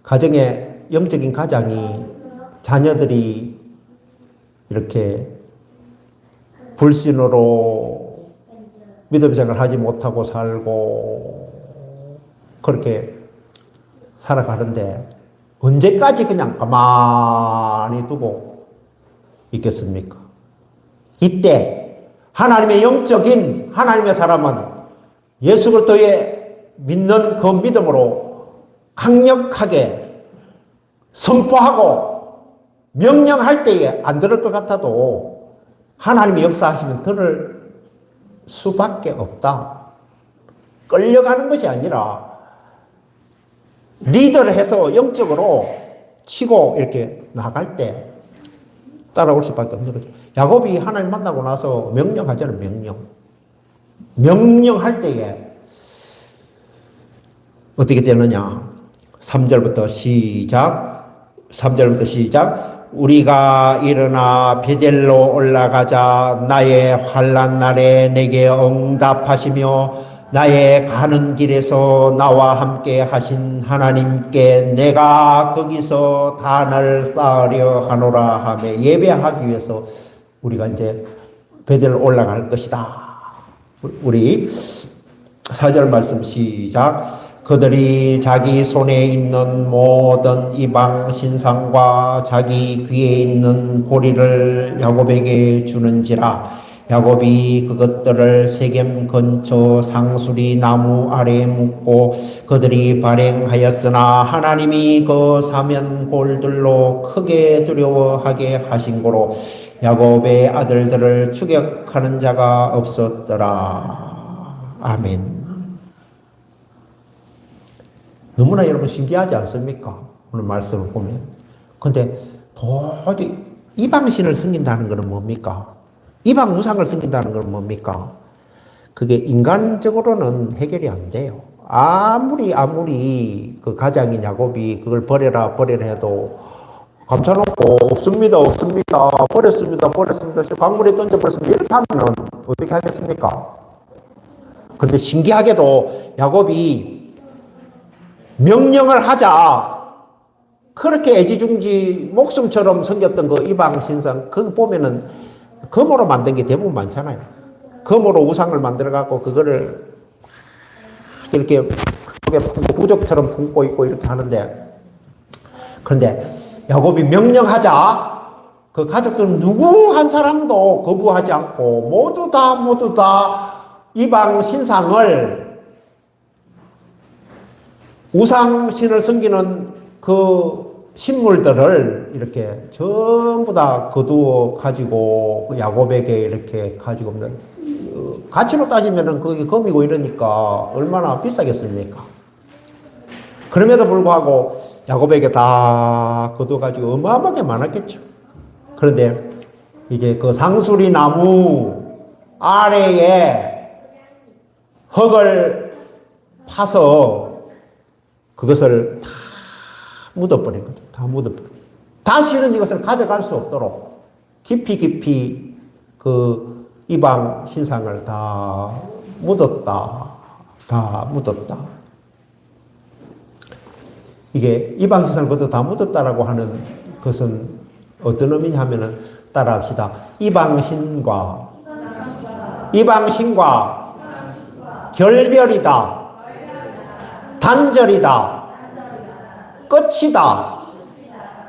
가정에 영적인 가장이 자녀들이 이렇게 불신으로 믿음 생활을 하지 못하고 살고 그렇게 살아가는데 언제까지 그냥 가만히 두고 있겠습니까? 이때 하나님의 영적인 하나님의 사람은 예수 그리스도의 믿는 그 믿음으로 강력하게 선포하고 명령할 때에 안 들을 것 같아도 하나님의 역사하시면 들을 수밖에 없다. 끌려가는 것이 아니라 리더를 해서 영적으로 치고 이렇게 나갈 때 따라올 수밖에 없는 거죠. 야곱이 하나님 만나고 나서 명령하잖아요. 명령할 때에 어떻게 되느냐. 3절부터 시작. 우리가 일어나 베델로 올라가자. 나의 환난 날에 내게 응답하시며 나의 가는 길에서 나와 함께 하신 하나님께 내가 거기서 단을 쌓으려 하노라 하며 예배하기 위해서 우리가 이제 베델로 올라갈 것이다. 우리 4절 말씀 시작. 그들이 자기 손에 있는 모든 이방 신상과 자기 귀에 있는 고리를 야곱에게 주는지라. 야곱이 그것들을 세겜 근처 상수리 나무 아래에 묻고 그들이 발행하였으나 하나님이 그 사면골들로 크게 두려워하게 하신 고로 야곱의 아들들을 추격하는 자가 없었더라. 아멘. 너무나 여러분 신기하지 않습니까? 오늘 말씀을 보면. 근데 도저히 이방신을 섬긴다는 것은 뭡니까? 이방 우상을 섬긴다는 건 뭡니까? 그게 인간적으로는 해결이 안 돼요. 아무리 그 가장인 야곱이 그걸 버려라 해도 감춰놓고 없습니다. 버렸습니다. 강물에 던져버렸습니다. 이렇게 하면 어떻게 하겠습니까? 그런데 신기하게도 야곱이 명령을 하자. 그렇게 애지중지 목숨처럼 섬겼던 그 이방 신상, 그거 보면은 금으로 만든 게 대부분 많잖아요. 금으로 우상을 만들어갖고 그거를 이렇게 부적처럼 품고 있고 이렇게 하는데, 그런데 야곱이 명령하자. 그 가족들은 누구 한 사람도 거부하지 않고 모두 다 이방 신상을 우상신을 섬기는 그 식물들을 이렇게 전부 다 거두어 가지고 야곱에게 이렇게 가지고 오는, 가치로 따지면은 그게 금이고 이러니까 얼마나 비싸겠습니까? 그럼에도 불구하고 야곱에게 다 거두어 가지고 어마어마하게 많았겠죠. 그런데 이제 그 상수리 나무 아래에 흙을 파서 그것을 다 묻어버린 거죠. 다 묻어버린. 다시는 이것을 가져갈 수 없도록 깊이 그 이방 신상을 다 묻었다. 이게 이방 신상을 그것도 다 묻었다라고 하는 것은 어떤 의미냐 하면은 따라합시다. 이방신과 결별이다. 단절이다. 끝이다.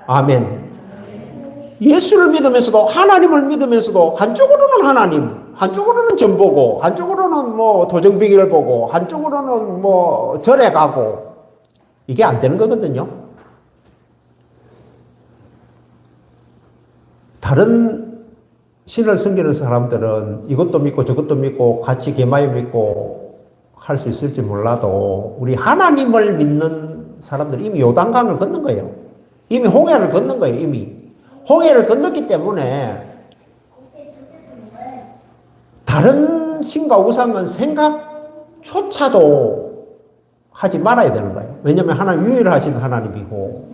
아멘. 예수를 믿으면서도, 하나님을 믿으면서도 한쪽으로는 하나님, 한쪽으로는 전 보고, 한쪽으로는 뭐 도정비기를 보고, 한쪽으로는 뭐 절에 가고, 이게 안 되는 거거든요. 다른 신을 섬기는 사람들은 이것도 믿고 저것도 믿고 같이 개마에 믿고 할 수 있을지 몰라도 우리 하나님을 믿는 사람들이 이미 요단강을 건넌 거예요. 이미 홍해를 건넌 거예요. 이미 홍해를 건넜기 때문에 다른 신과 우상은 생각조차도 하지 말아야 되는 거예요. 왜냐하면 하나님 유일하신 하나님이고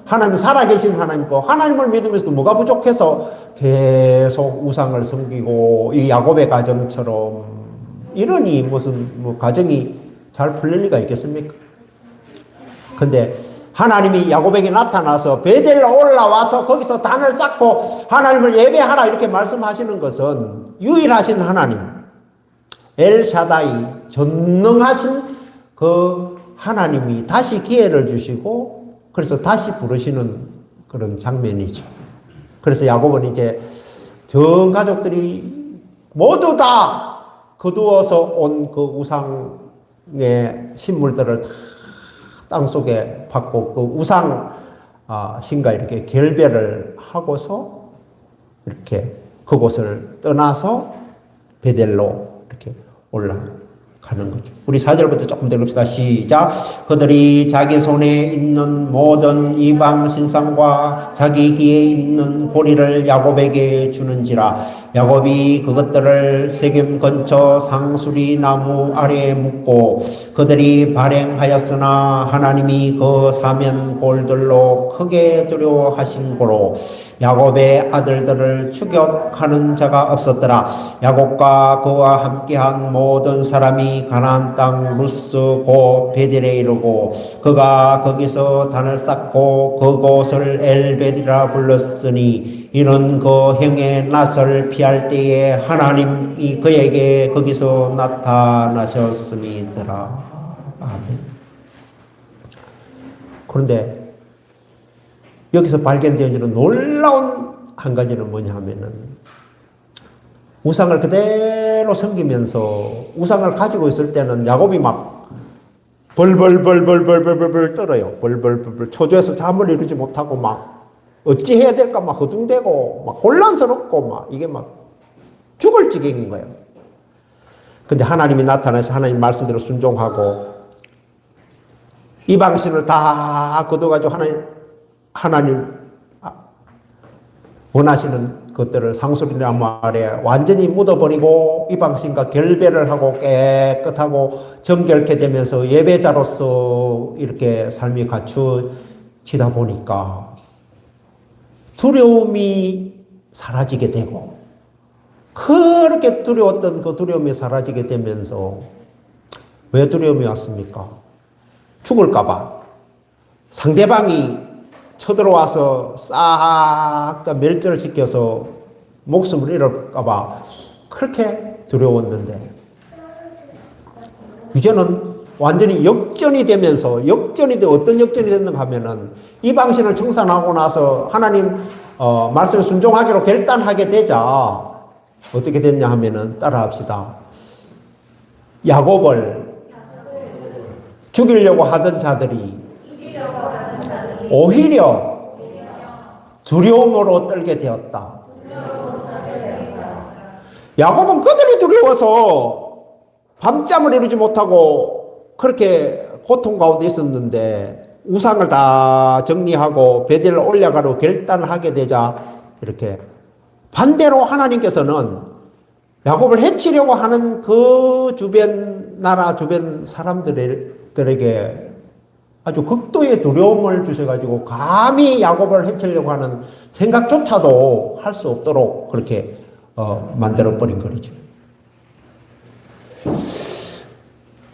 하나님 살아계신 하나님이고 하나님을 믿으면서도 뭐가 부족해서 계속 우상을 섬기고 이 야곱의 가정처럼 이러니 무슨 가정이 잘 풀릴 리가 있겠습니까? 근데 하나님이 야곱에게 나타나서 베델로 올라와서 거기서 단을 쌓고 하나님을 예배하라 이렇게 말씀하시는 것은 유일하신 하나님 엘샤다이 전능하신 그 하나님이 다시 기회를 주시고 그래서 다시 부르시는 그런 장면이죠. 그래서 야곱은 이제 전 가족들이 모두 다 거두어서 온 그 우상의 신물들을 다 땅속에 받고 그 우상 신과 이렇게 결별을 하고서 이렇게 그곳을 떠나서 베델로 이렇게 올라가는 거죠. 우리 4절부터 조금 더 읽읍시다. 시작. 그들이 자기 손에 있는 모든 이방 신상과 자기 귀에 있는 고리를 야곱에게 주는지라. 야곱이 그것들을 세겜 근처 상수리 나무 아래에 묻고 그들이 발행하였으나 하나님이 그 사면 골들로 크게 두려워하신 고로 야곱의 아들들을 추격하는 자가 없었더라. 야곱과 그와 함께한 모든 사람이 가나안 땅 루스 곧 베델에 이르고 그가 거기서 단을 쌓고 그곳을 엘베디라 불렀으니 이는 그 형의 낯을 피할 때에 하나님이 그에게 거기서 나타나셨음이더라. 아멘. 그런데 여기서 발견되어지는 놀라운 한 가지는 뭐냐 하면은 우상을 그대로 섬기면서 우상을 가지고 있을 때는 야곱이 막 벌벌벌벌벌벌벌 떨어요. 벌벌벌벌 초조해서 잠을 이루지 못하고 막 어찌 해야 될까 막 허둥대고 막 혼란스럽고 막 이게 막 죽을 지경인 거예요. 근데 하나님이 나타나서 하나님 말씀대로 순종하고 이방신을 다 거둬가지고 하나님 원하시는 것들을 상수리나무 아래 완전히 묻어버리고 이방신과 결별을 하고 깨끗하고 정결케 되면서 예배자로서 이렇게 삶이 갖추지다 보니까 두려움이 사라지게 되고 그렇게 두려웠던 그 두려움이 사라지게 되면서 왜 두려움이 왔습니까? 죽을까봐 상대방이 쳐들어와서 싹 다 멸절시켜서 목숨을 잃을까봐 그렇게 두려웠는데 이제는 완전히 역전이 되면서 어떤 역전이 됐는가 하면은 이방신을 청산하고 나서 하나님 말씀 순종하기로 결단하게 되자 어떻게 됐냐 하면은 따라합시다. 야곱을 죽이려고 하던 자들이 오히려 두려움으로 떨게 되었다. 야곱은 그들이 두려워서 밤잠을 이루지 못하고 그렇게 고통 가운데 있었는데 우상을 다 정리하고 베델을 올라가려 결단하게 되자 이렇게 반대로 하나님께서는 야곱을 해치려고 하는 그 주변 나라 주변 사람들에게 아주 극도의 두려움을 주셔가지고 감히 야곱을 해치려고 하는 생각조차도 할 수 없도록 그렇게 만들어버린 거죠.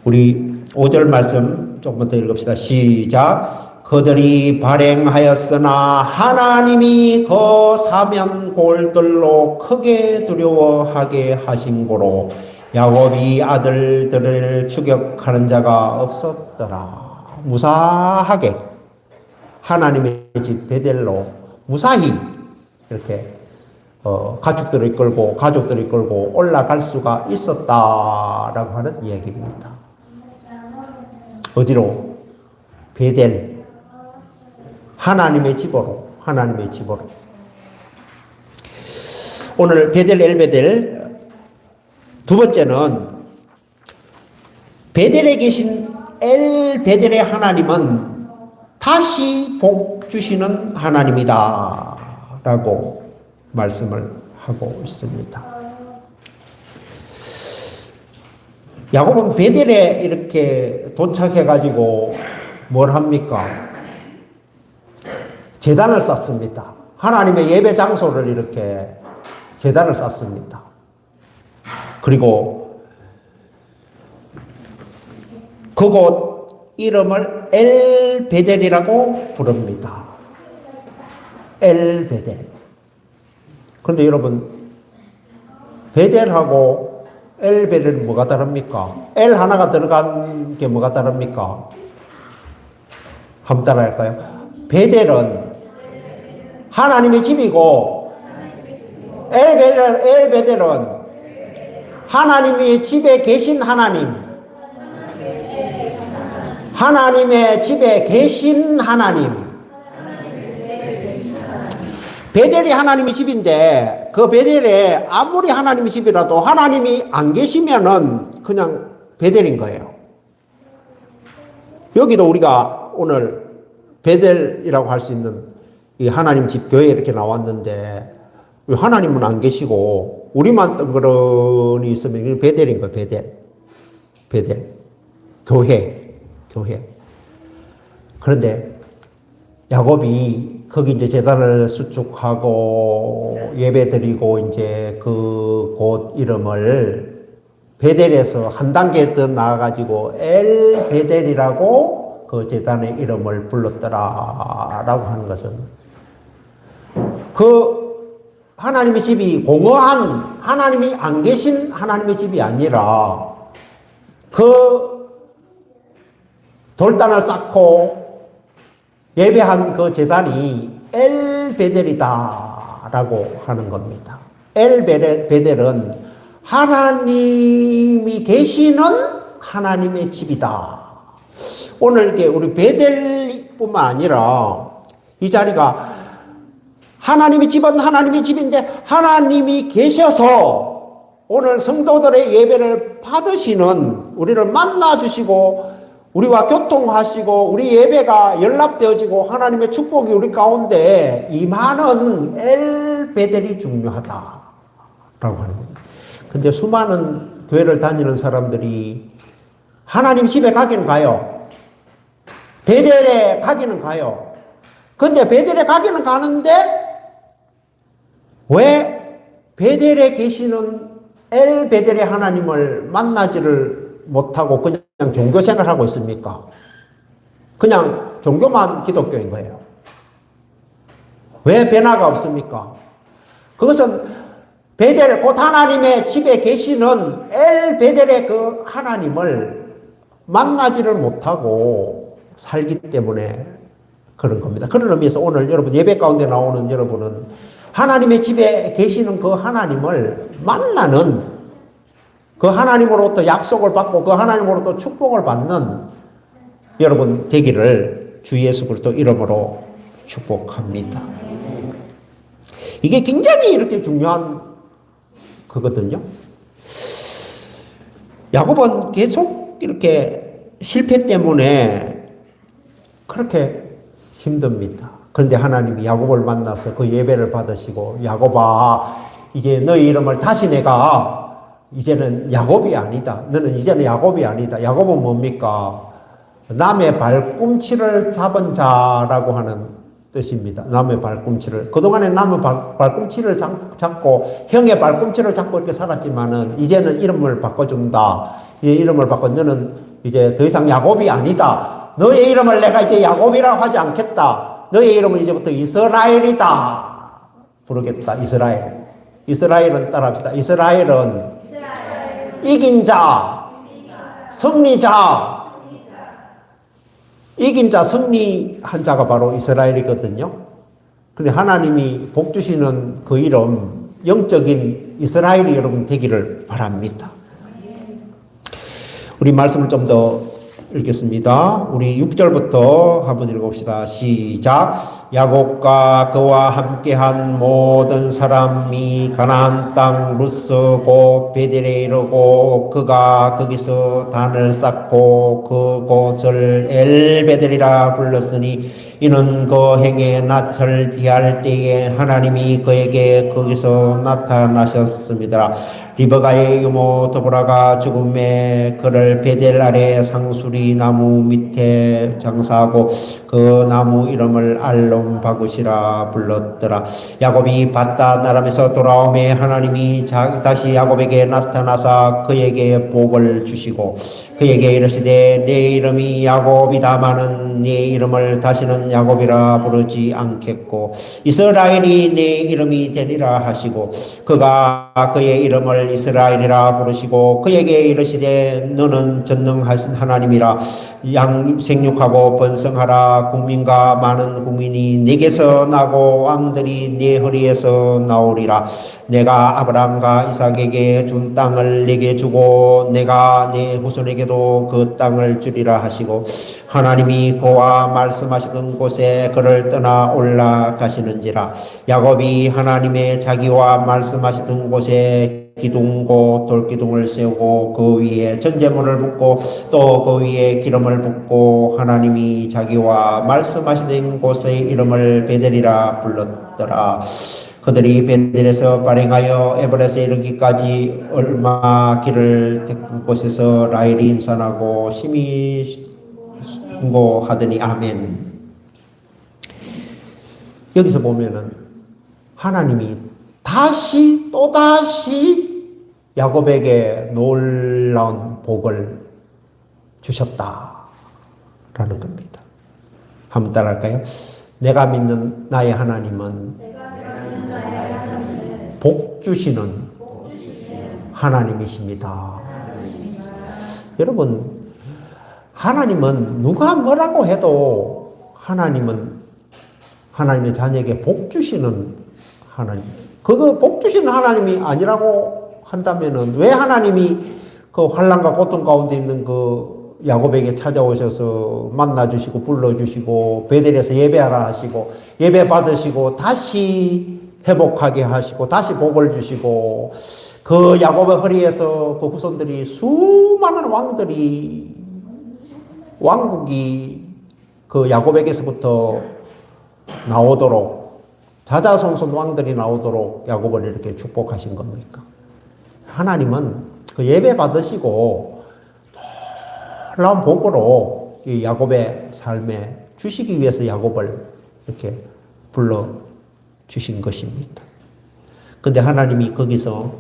우리 5절 말씀 조금 더 읽읍시다. 시작. 그들이 발행하였으나 하나님이 그 사면 골들로 크게 두려워하게 하신 고로 야곱이 아들들을 추격하는 자가 없었더라. 무사하게 하나님의 집 베델로 무사히 이렇게 가족들을 이끌고 올라갈 수가 있었다라고 하는 이야기입니다. 어디로? 베델. 하나님의 집으로. 오늘 베델 엘베델 두 번째는 베델에 계신 엘베델의 하나님은 다시 복 주시는 하나님이다 라고 말씀을 하고 있습니다. 야곱은 베델에 이렇게 도착해가지고 뭘 합니까? 제단을 쌓습니다. 하나님의 예배 장소를 이렇게 제단을 쌓습니다. 그리고 그곳 이름을 엘베델이라고 부릅니다. 엘베델. 그런데 여러분, 베델하고 엘베델은 뭐가 다릅니까? 엘 하나가 들어간 게 뭐가 다릅니까? 한번 따라 할까요? 베델은 하나님의 집이고, 엘베델은 하나님의 집에 계신 하나님. 하나님의 집에 계신 하나님. 베델이 하나님의 집인데 그 베델에 아무리 하나님의 집이라도 하나님이 안 계시면은 그냥 베델인 거예요. 여기도 우리가 오늘 베델이라고 할 수 있는 이 하나님 집 교회에 이렇게 나왔는데 하나님은 안 계시고 우리만 덩그러니 있으면 베델인 거예요. 베델. 교회. 그런데 야곱이 거기 이제 제단을 수축하고 예배 드리고 이제 그 곳 이름을 베델에서 한 단계 더 나아가지고 엘 베델이라고 그 제단의 이름을 불렀더라라고 하는 것은 그 하나님의 집이 공허한 하나님이 안 계신 하나님의 집이 아니라 그 돌단을 쌓고 예배한 그 제단이 엘베델이다라고 하는 겁니다. 엘베델은 하나님이 계시는 하나님의 집이다. 오늘 이게 우리 베델뿐만 아니라 이 자리가 하나님의 집은 하나님의 집인데 하나님이 계셔서 오늘 성도들의 예배를 받으시는 우리를 만나주시고 우리와 교통하시고 우리 예배가 연락되어지고 하나님의 축복이 우리 가운데 임하는 엘베델이 중요하다라고 하는 겁니다. 근데 수많은 교회를 다니는 사람들이 하나님 집에 가기는 가요. 베델에 가기는 가요. 근데 베델에 가기는 가는데 왜 베델에 계시는 엘베델의 하나님을 만나지를 못하고 그냥 종교 생활하고 있습니까? 그냥 종교만 기독교인 거예요. 왜 변화가 없습니까? 그것은 베델, 곧 하나님의 집에 계시는 엘 베델의 그 하나님을 만나지를 못하고 살기 때문에 그런 겁니다. 그런 의미에서 오늘 여러분 예배 가운데 나오는 여러분은 하나님의 집에 계시는 그 하나님을 만나는 그 하나님으로부터 약속을 받고 그 하나님으로부터 축복을 받는 여러분 되기를 주 예수 그리스도 이름으로 축복합니다. 이게 굉장히 이렇게 중요한 거거든요. 야곱은 계속 이렇게 실패 때문에 그렇게 힘듭니다. 그런데 하나님이 야곱을 만나서 그 예배를 받으시고 야곱아 이제 너희 이름을 다시 내가 이제는 야곱이 아니다. 너는 이제는 야곱이 아니다. 야곱은 뭡니까? 남의 발꿈치를 잡은 자라고 하는 뜻입니다. 남의 발꿈치를. 그동안에 남의 발꿈치를 잡고 형의 발꿈치를 잡고 이렇게 살았지만은 이제는 이름을 바꿔준다. 이 이름을 바꿔 너는 이제 더 이상 야곱이 아니다. 너의 이름을 내가 이제 야곱이라고 하지 않겠다. 너의 이름은 이제부터 이스라엘이다. 부르겠다. 이스라엘은 따라합시다. 이스라엘은 이긴 자, 승리자. 이긴 자, 승리한 자가 바로 이스라엘이거든요. 근데 하나님이 복 주시는 그 이름, 영적인 이스라엘이 여러분 되기를 바랍니다. 우리 말씀을 좀 더 읽겠습니다. 우리 6절부터 한번 읽어봅시다. 시작. 야곱과 그와 함께한 모든 사람이 가나안 땅 루스 곧 베델에 이르고 그가 거기서 단을 쌓고 그곳을 엘베델이라 불렀으니 이는 그 행에 낯을 피할 때에 하나님이 그에게 거기서 나타나셨습니다. 리브가의 유모 드보라가 죽음에 그를 베델 아래 상수리 나무 밑에 장사하고 그 나무 이름을 알론 바굿이라 불렀더라. 야곱이 바다 나람에서 돌아오매 하나님이 다시 야곱에게 나타나사 그에게 복을 주시고 그에게 이르시되 내 이름이 야곱이다마는 네 이름을 다시는 야곱이라 부르지 않겠고 이스라엘이 네 이름이 되리라 하시고 그가 그의 이름을 이스라엘이라 부르시고 그에게 이르시되 너는 전능하신 하나님이라 생육하고 번성하라 국민과 많은 국민이 네게서 나고 왕들이 네 허리에서 나오리라. 내가 아브라함과 이삭에게 준 땅을 네게 주고 내가 네 후손에게도 그 땅을 주리라 하시고 하나님이 그와 말씀하시던 곳에 그를 떠나 올라가시는지라. 야곱이 하나님의 자기와 말씀하시던 곳에 기둥고 돌기둥을 세우고 그 위에 전제물을 붓고 또 그 위에 기름을 붓고 하나님이 자기와 말씀하시던 곳의 이름을 베델이라 불렀더라. 그들이 베델에서 발행하여 에브라스에 이르기까지 얼마 길을 택한 곳에서 라헬이 임산하고 심히 순고하더니 아멘. 여기서 보면은 하나님이 다시 또다시 야곱에게 놀라운 복을 주셨다라는 겁니다. 한번 따라할까요? 내가 믿는 나의 하나님은 복 주시는 하나님이십니다. 여러분, 하나님은 누가 뭐라고 해도 하나님은 하나님의 자녀에게 복 주시는 하나님. 그거 복 주시는 하나님이 아니라고 한다면은 왜 하나님이 그 환난과 고통 가운데 있는 그 야곱에게 찾아오셔서 만나주시고 불러주시고 베델에서 예배하라 하시고 예배 받으시고 다시 회복하게 하시고 다시 복을 주시고 그 야곱의 허리에서 그 후손들이 수많은 왕국이 그 야곱에게서부터 나오도록 자자손손 왕들이 나오도록 야곱을 이렇게 축복하신 겁니까? 하나님은 그 예배 받으시고 놀라운 복으로 이 야곱의 삶에 주시기 위해서 야곱을 이렇게 불러 주신 것입니다. 근데 하나님이 거기서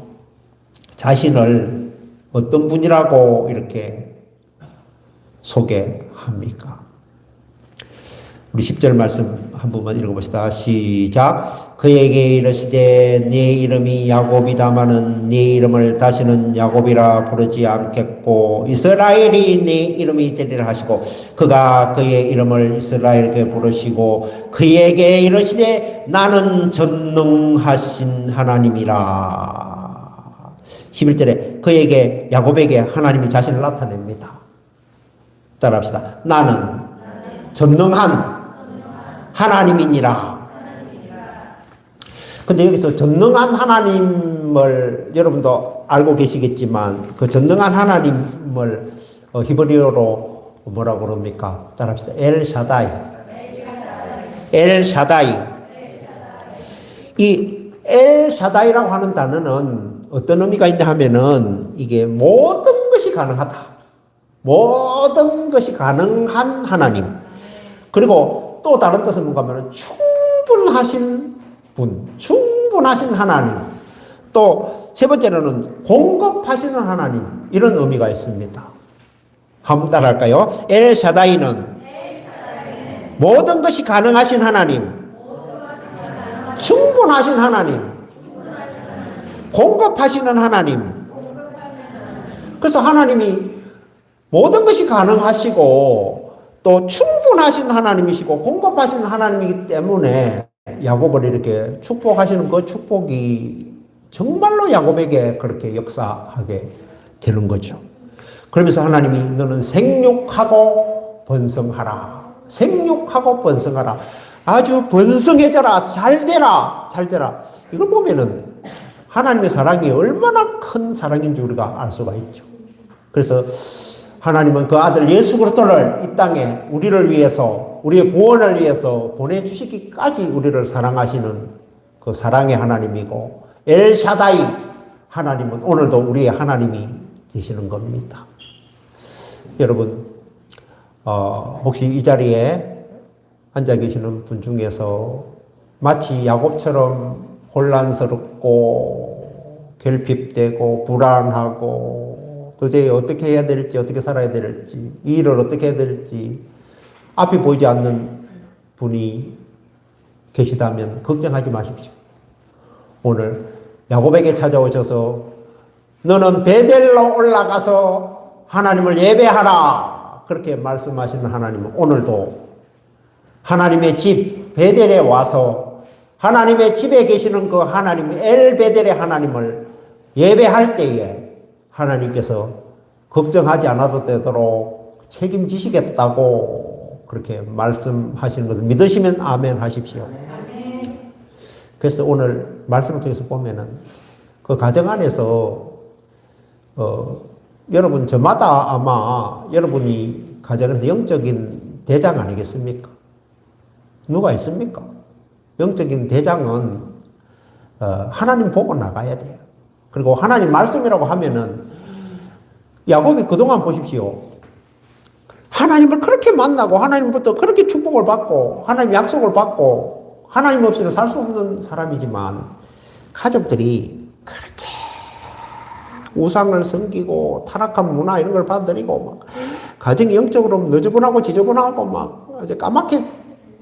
자신을 어떤 분이라고 이렇게 소개합니까? 우리 10절 말씀 한 번만 읽어봅시다. 시작. 그에게 이르시되 네 이름이 야곱이다마는 네 이름을 다시는 야곱이라 부르지 않겠고 이스라엘이 네 이름이 되리라 하시고 그가 그의 이름을 이스라엘에게 부르시고 그에게 이르시되 나는 전능하신 하나님이라. 11절에 그에게 야곱에게 하나님이 자신을 나타냅니다. 따라합시다. 나는 전능한 하나님이니라. 근데 여기서 전능한 하나님을 여러분도 알고 계시겠지만 그 전능한 하나님을 히브리어로 뭐라고 그럽니까? 따라합시다. 엘샤다이. 엘샤다이. 이 엘샤다이라고 하는 단어는 어떤 의미가 있냐 하면은 이게 모든 것이 가능하다. 모든 것이 가능한 하나님. 그리고 또 다른 뜻은 뭔가 하면 충분하신 분, 충분하신 하나님. 또 세 번째로는 공급하시는 하나님. 이런 의미가 있습니다. 한번 따라할까요? 엘샤다이는 모든 것이 가능하신 하나님, 충분하신 하나님, 공급하시는 하나님. 그래서 하나님이 모든 것이 가능하시고 또 충분하신 하나님이시고 공급하시는 하나님이기 때문에 야곱을 이렇게 축복하시는 그 축복이 정말로 야곱에게 그렇게 역사하게 되는 거죠. 그러면서 하나님이 너는 생육하고 번성하라. 생육하고 번성하라. 아주 번성해져라. 잘되라. 잘되라. 이걸 보면은 하나님의 사랑이 얼마나 큰 사랑인 줄 우리가 알 수가 있죠. 그래서 하나님은 그 아들 예수 그리스도를 이 땅에 우리를 위해서, 우리의 구원을 위해서 보내주시기까지 우리를 사랑하시는 그 사랑의 하나님이고, 엘샤다이 하나님은 오늘도 우리의 하나님이 되시는 겁니다. 여러분, 혹시 이 자리에 앉아 계시는 분 중에서 마치 야곱처럼 혼란스럽고 결핍되고 불안하고 도저히 어떻게 해야 될지, 어떻게 살아야 될지, 이 일을 어떻게 해야 될지 앞이 보이지 않는 분이 계시다면 걱정하지 마십시오. 오늘 야곱에게 찾아오셔서 너는 베델로 올라가서 하나님을 예배하라, 그렇게 말씀하시는 하나님은 오늘도 하나님의 집 베델에 와서 하나님의 집에 계시는 그 하나님, 엘베델의 하나님을 예배할 때에 하나님께서 걱정하지 않아도 되도록 책임지시겠다고 그렇게 말씀하시는 것을 믿으시면 아멘 하십시오. 그래서 오늘 말씀을 통해서 보면은 그 가정 안에서 여러분 저마다 아마 여러분이 가정에서 영적인 대장 아니겠습니까? 누가 있습니까? 영적인 대장은 하나님 보고 나가야 돼요. 그리고 하나님 말씀이라고 하면은 야곱이 그동안 보십시오. 하나님을 그렇게 만나고 하나님부터 그렇게 축복을 받고 하나님 약속을 받고 하나님 없이는 살 수 없는 사람이지만 가족들이 그렇게 우상을 섬기고 타락한 문화 이런 걸 받아들이고 막 가정이 영적으로 너저분하고 지저분하고 막 이제 까맣게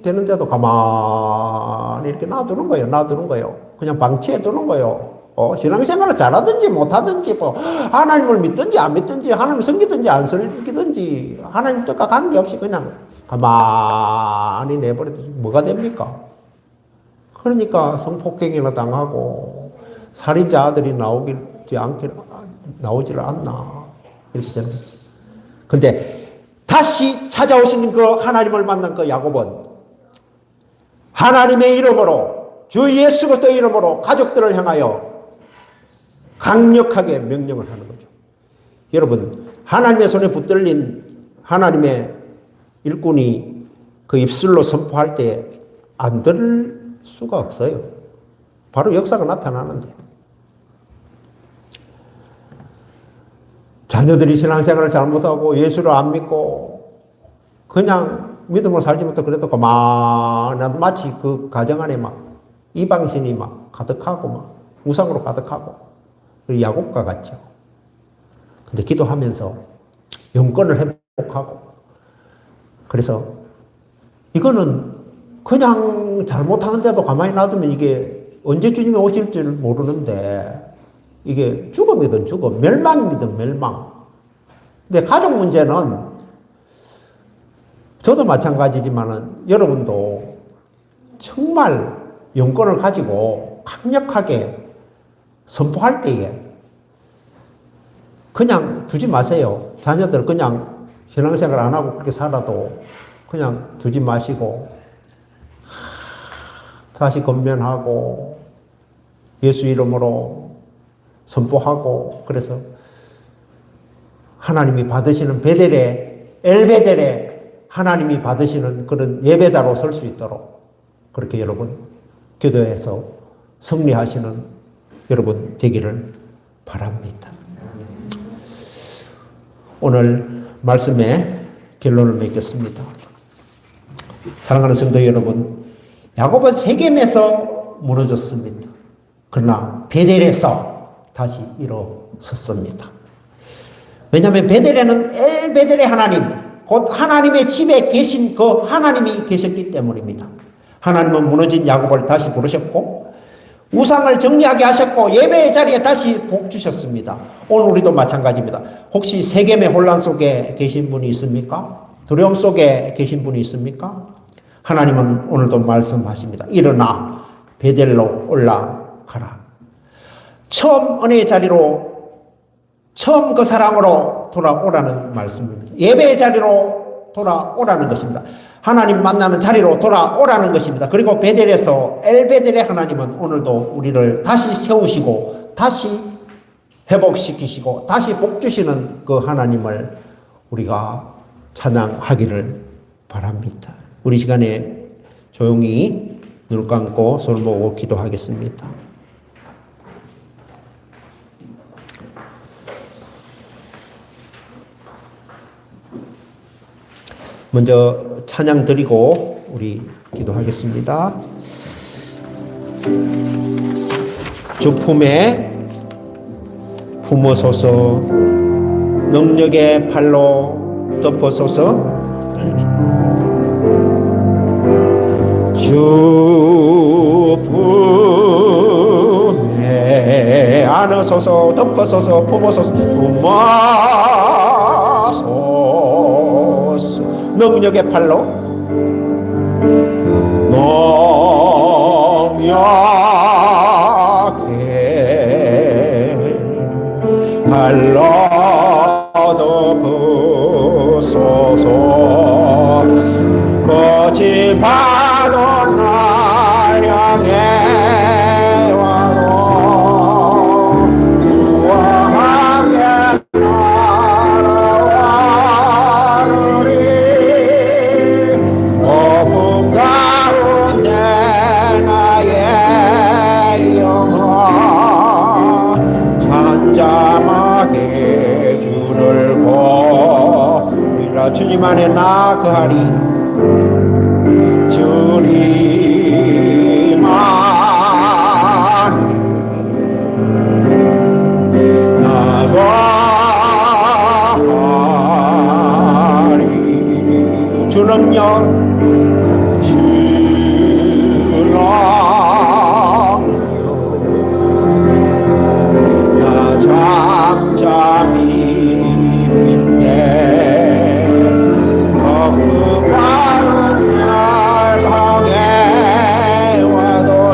되는데도 가만히 이렇게 놔두는 거예요. 그냥 방치해 두는 거예요. 신앙생활을 잘하든지 못하든지 뭐 하나님을 믿든지 안 믿든지 하나님 섬기든지 안 섬기든지 하나님 뜻과 관계없이 그냥 가만히 내버려도 뭐가 됩니까? 그러니까 성폭행이나 당하고 살인자 아들이 나오지를 않나 이렇게 되는 거죠. 근데 다시 찾아오시는 그 하나님을 만난 그 야곱은 하나님의 이름으로 주 예수 그리스도의 이름으로 가족들을 향하여 강력하게 명령을 하는 거죠. 여러분, 하나님의 손에 붙들린 하나님의 일꾼이 그 입술로 선포할 때 안 들을 수가 없어요. 바로 역사가 나타나는데. 자녀들이 신앙생활을 잘못하고 예수를 안 믿고 그냥 믿음으로 살지 못하고 그래도 그만 마치 그 가정 안에 막 이방신이 막 가득하고 막 우상으로 가득하고 야곱과 같죠. 근데 기도하면서 영권을 회복하고 그래서 이거는 그냥 잘못하는데도 가만히 놔두면 이게 언제 주님이 오실지 모르는데 이게 죽음이든 죽음, 멸망이든 멸망. 근데 가족 문제는 저도 마찬가지지만은 여러분도 정말 영권을 가지고 강력하게 선포할 때에 그냥 두지 마세요. 자녀들 그냥 신앙생활 안 하고 그렇게 살아도 그냥 두지 마시고 다시 건면하고 예수 이름으로 선포하고 그래서 하나님이 받으시는 베델에 엘베델에 하나님이 받으시는 그런 예배자로 설 수 있도록 그렇게 여러분 기도해서 승리하시는 여러분 되기를 바랍니다. 오늘 말씀의 결론을 맺겠습니다. 사랑하는 성도 여러분, 야곱은 세겜에서 무너졌습니다. 그러나 베델에서 다시 일어섰습니다. 왜냐하면 베델에는 엘베델의 하나님, 곧 하나님의 집에 계신 그 하나님이 계셨기 때문입니다. 하나님은 무너진 야곱을 다시 부르셨고 우상을 정리하게 하셨고 예배의 자리에 다시 복 주셨습니다. 오늘 우리도 마찬가지입니다. 혹시 세겜의 혼란 속에 계신 분이 있습니까? 두려움 속에 계신 분이 있습니까? 하나님은 오늘도 말씀하십니다. 일어나 베델로 올라가라. 처음 은혜의 자리로 처음 그 사랑으로 돌아오라는 말씀입니다. 예배의 자리로 돌아오라는 것입니다. 하나님 만나는 자리로 돌아오라는 것입니다. 그리고 베델에서 엘베델의 하나님은 오늘도 우리를 다시 세우시고 다시 회복시키시고 다시 복 주시는 그 하나님을 우리가 찬양하기를 바랍니다. 우리 시간에 조용히 눈을 감고 손을 모으고 기도하겠습니다. 먼저 찬양 드리고 우리 기도하겠습니다. 주 품에 품어소서, 능력의 팔로 덮어소서. 주 품에 안으소서, 덮어소서, 품어소서, 품어소서. 능력의 팔로 농약의 팔로 덮으소서. 거친 파도 날 향해 와도 주와 함께 날아가느니 어둠 가운데 나의 영혼 잠잠하게 주를 보리라. 주님 안에 나 거하리. 주님만 나가리. 주는요 나 잠잠히 있네.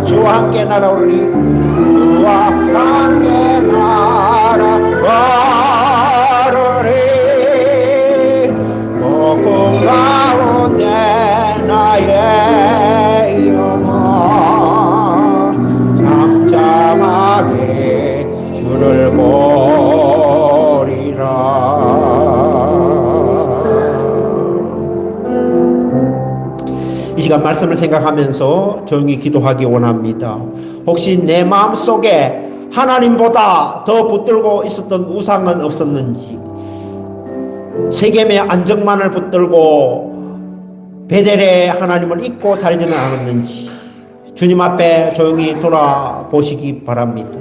주와 함께 날아오리. 주와 함께 날아오리. 폭풍 가운데 나의 영혼 잠잠하게 주를 보리라. 이 시간 말씀을 생각하면서 조용히 기도하기 원합니다. 혹시 내 마음속에 하나님보다 더 붙들고 있었던 우상은 없었는지, 세겜의 안정만을 붙들고 베델의 하나님을 잊고 살지는 않았는지 주님 앞에 조용히 돌아보시기 바랍니다.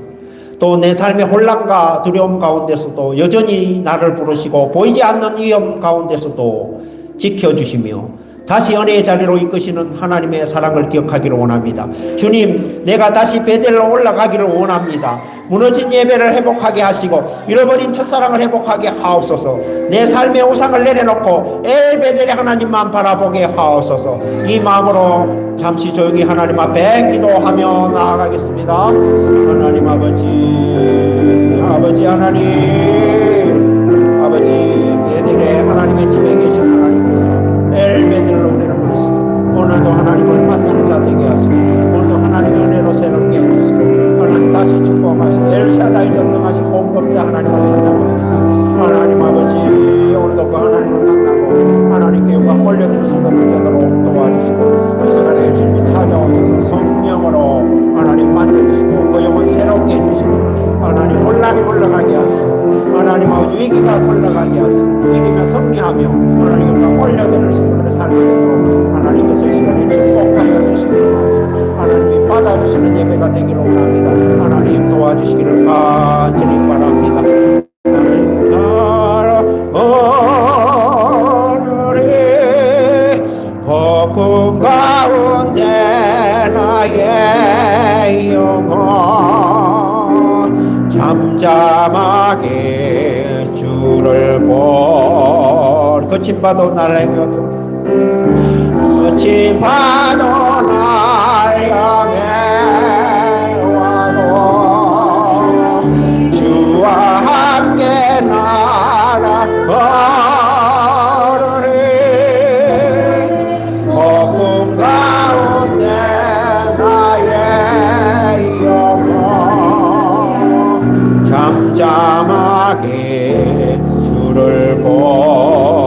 또 내 삶의 혼란과 두려움 가운데서도 여전히 나를 부르시고 보이지 않는 위험 가운데서도 지켜주시며 다시 은혜의 자리로 이끄시는 하나님의 사랑을 기억하기를 원합니다. 주님, 내가 다시 베델로 올라가기를 원합니다. 무너진 예배를 회복하게 하시고 잃어버린 첫사랑을 회복하게 하옵소서. 내 삶의 우상을 내려놓고 엘베델의 하나님만 바라보게 하옵소서. 이 마음으로 잠시 조용히 하나님 앞에 기도하며 나아가겠습니다. 하나님 아버지 하나님, 아버지 베델의 하나님의 집에 계신 하나님께서 엘베델로 우리를 부르시고 오늘도 하나님을 만나는 자 되게 하시고 오늘도 하나님의 은혜로 새롭게 해주시고 하나님 다시 축복하시고 엘샤다이 전능하신 공급자 하나님을 찬양합니다. 하나님 아버지, 오늘도 그 하나님을 만나고 하나님께 영광 올려드릴 순간을 되도록 도와주시고 이 시간에 주님이 찾아오셔서 성령으로 하나님 만져주시고 그 영혼 새롭게 해주시고 하나님 혼란이 물러가게 하시고 하나님 아버지 위기가 물러가게 하시고 위기면 승리하며 하나님 영광 올려드릴 순간을 살게 되도록 하나님께서 이 시간에 축복하여 주시고 하나님이 받아주시는 예배가 되기를 원합니다. 하나님 도와주시기를 간절히 바랍니다. 폭풍 가운데 나의 영혼 잠잠하게 주를 보리. 거친 파도 날래며도 거친 파도 날 향해 와도 주와 함께 날아오르리. 폭풍 가운데 나의 영혼 잠잠하게 주를 보리.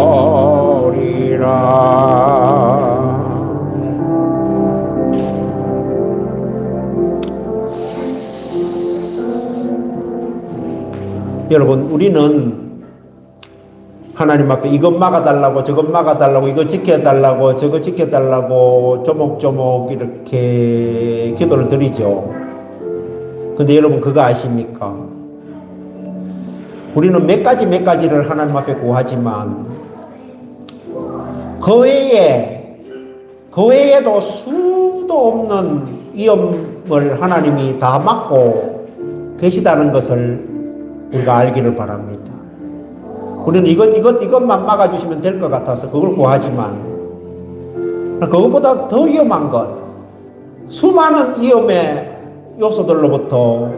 여러분, 우리는 하나님 앞에 이것 막아달라고 저것 막아달라고 이거 지켜달라고 저거 지켜달라고 조목조목 이렇게 기도를 드리죠. 근데 여러분 그거 아십니까? 우리는 몇 가지를 하나님 앞에 구하지만 그 외에도 수도 없는 위험을 하나님이 다 막고 계시다는 것을 우리가 알기를 바랍니다. 우리는 이것만 막아주시면 될 것 같아서 그걸 구하지만 그것보다 더 위험한 것, 수많은 위험의 요소들로부터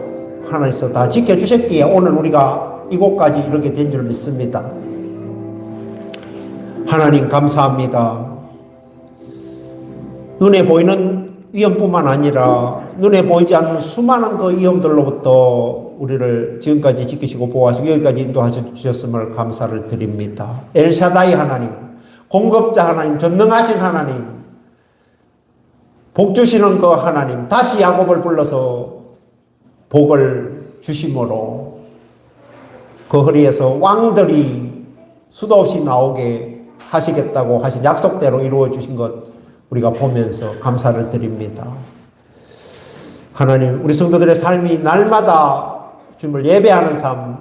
하나님께서 다 지켜주셨기에 오늘 우리가 이곳까지 이렇게 된 줄 믿습니다. 하나님 감사합니다. 눈에 보이는 위험뿐만 아니라 눈에 보이지 않는 수많은 그 위험들로부터 우리를 지금까지 지키시고 보호하시고 여기까지 인도하셨음을 감사를 드립니다. 엘샤다이 하나님, 공급자 하나님, 전능하신 하나님, 복 주시는 그 하나님, 다시 야곱을 불러서 복을 주심으로 그 허리에서 왕들이 수도 없이 나오게 하시겠다고 하신 약속대로 이루어 주신 것 우리가 보면서 감사를 드립니다. 하나님, 우리 성도들의 삶이 날마다 주님을 예배하는 삶,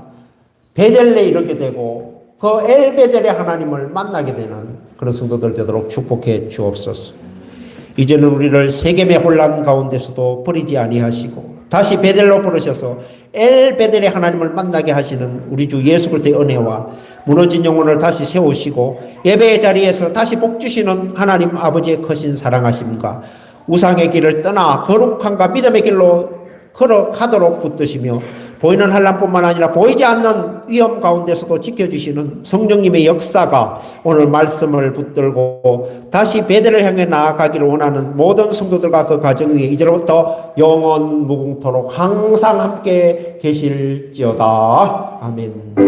베델레에 이르게 되고 그 엘베델의 하나님을 만나게 되는 그런 성도들 되도록 축복해 주옵소서. 이제는 우리를 세겜의 혼란 가운데서도 버리지 아니하시고 다시 베델로 부르셔서 엘베델의 하나님을 만나게 하시는 우리 주 예수 그리스도의 은혜와 무너진 영혼을 다시 세우시고 예배의 자리에서 다시 복 주시는 하나님 아버지의 크신 사랑하심과 우상의 길을 떠나 거룩함과 믿음의 길로 걸어가도록 붙드시며 보이는 환난뿐만 아니라 보이지 않는 위험 가운데서도 지켜주시는 성령님의 역사가 오늘 말씀을 붙들고 다시 베델을 향해 나아가기를 원하는 모든 성도들과 그 가정 위에 이제로부터 영원 무궁토록 항상 함께 계실지어다. 아멘.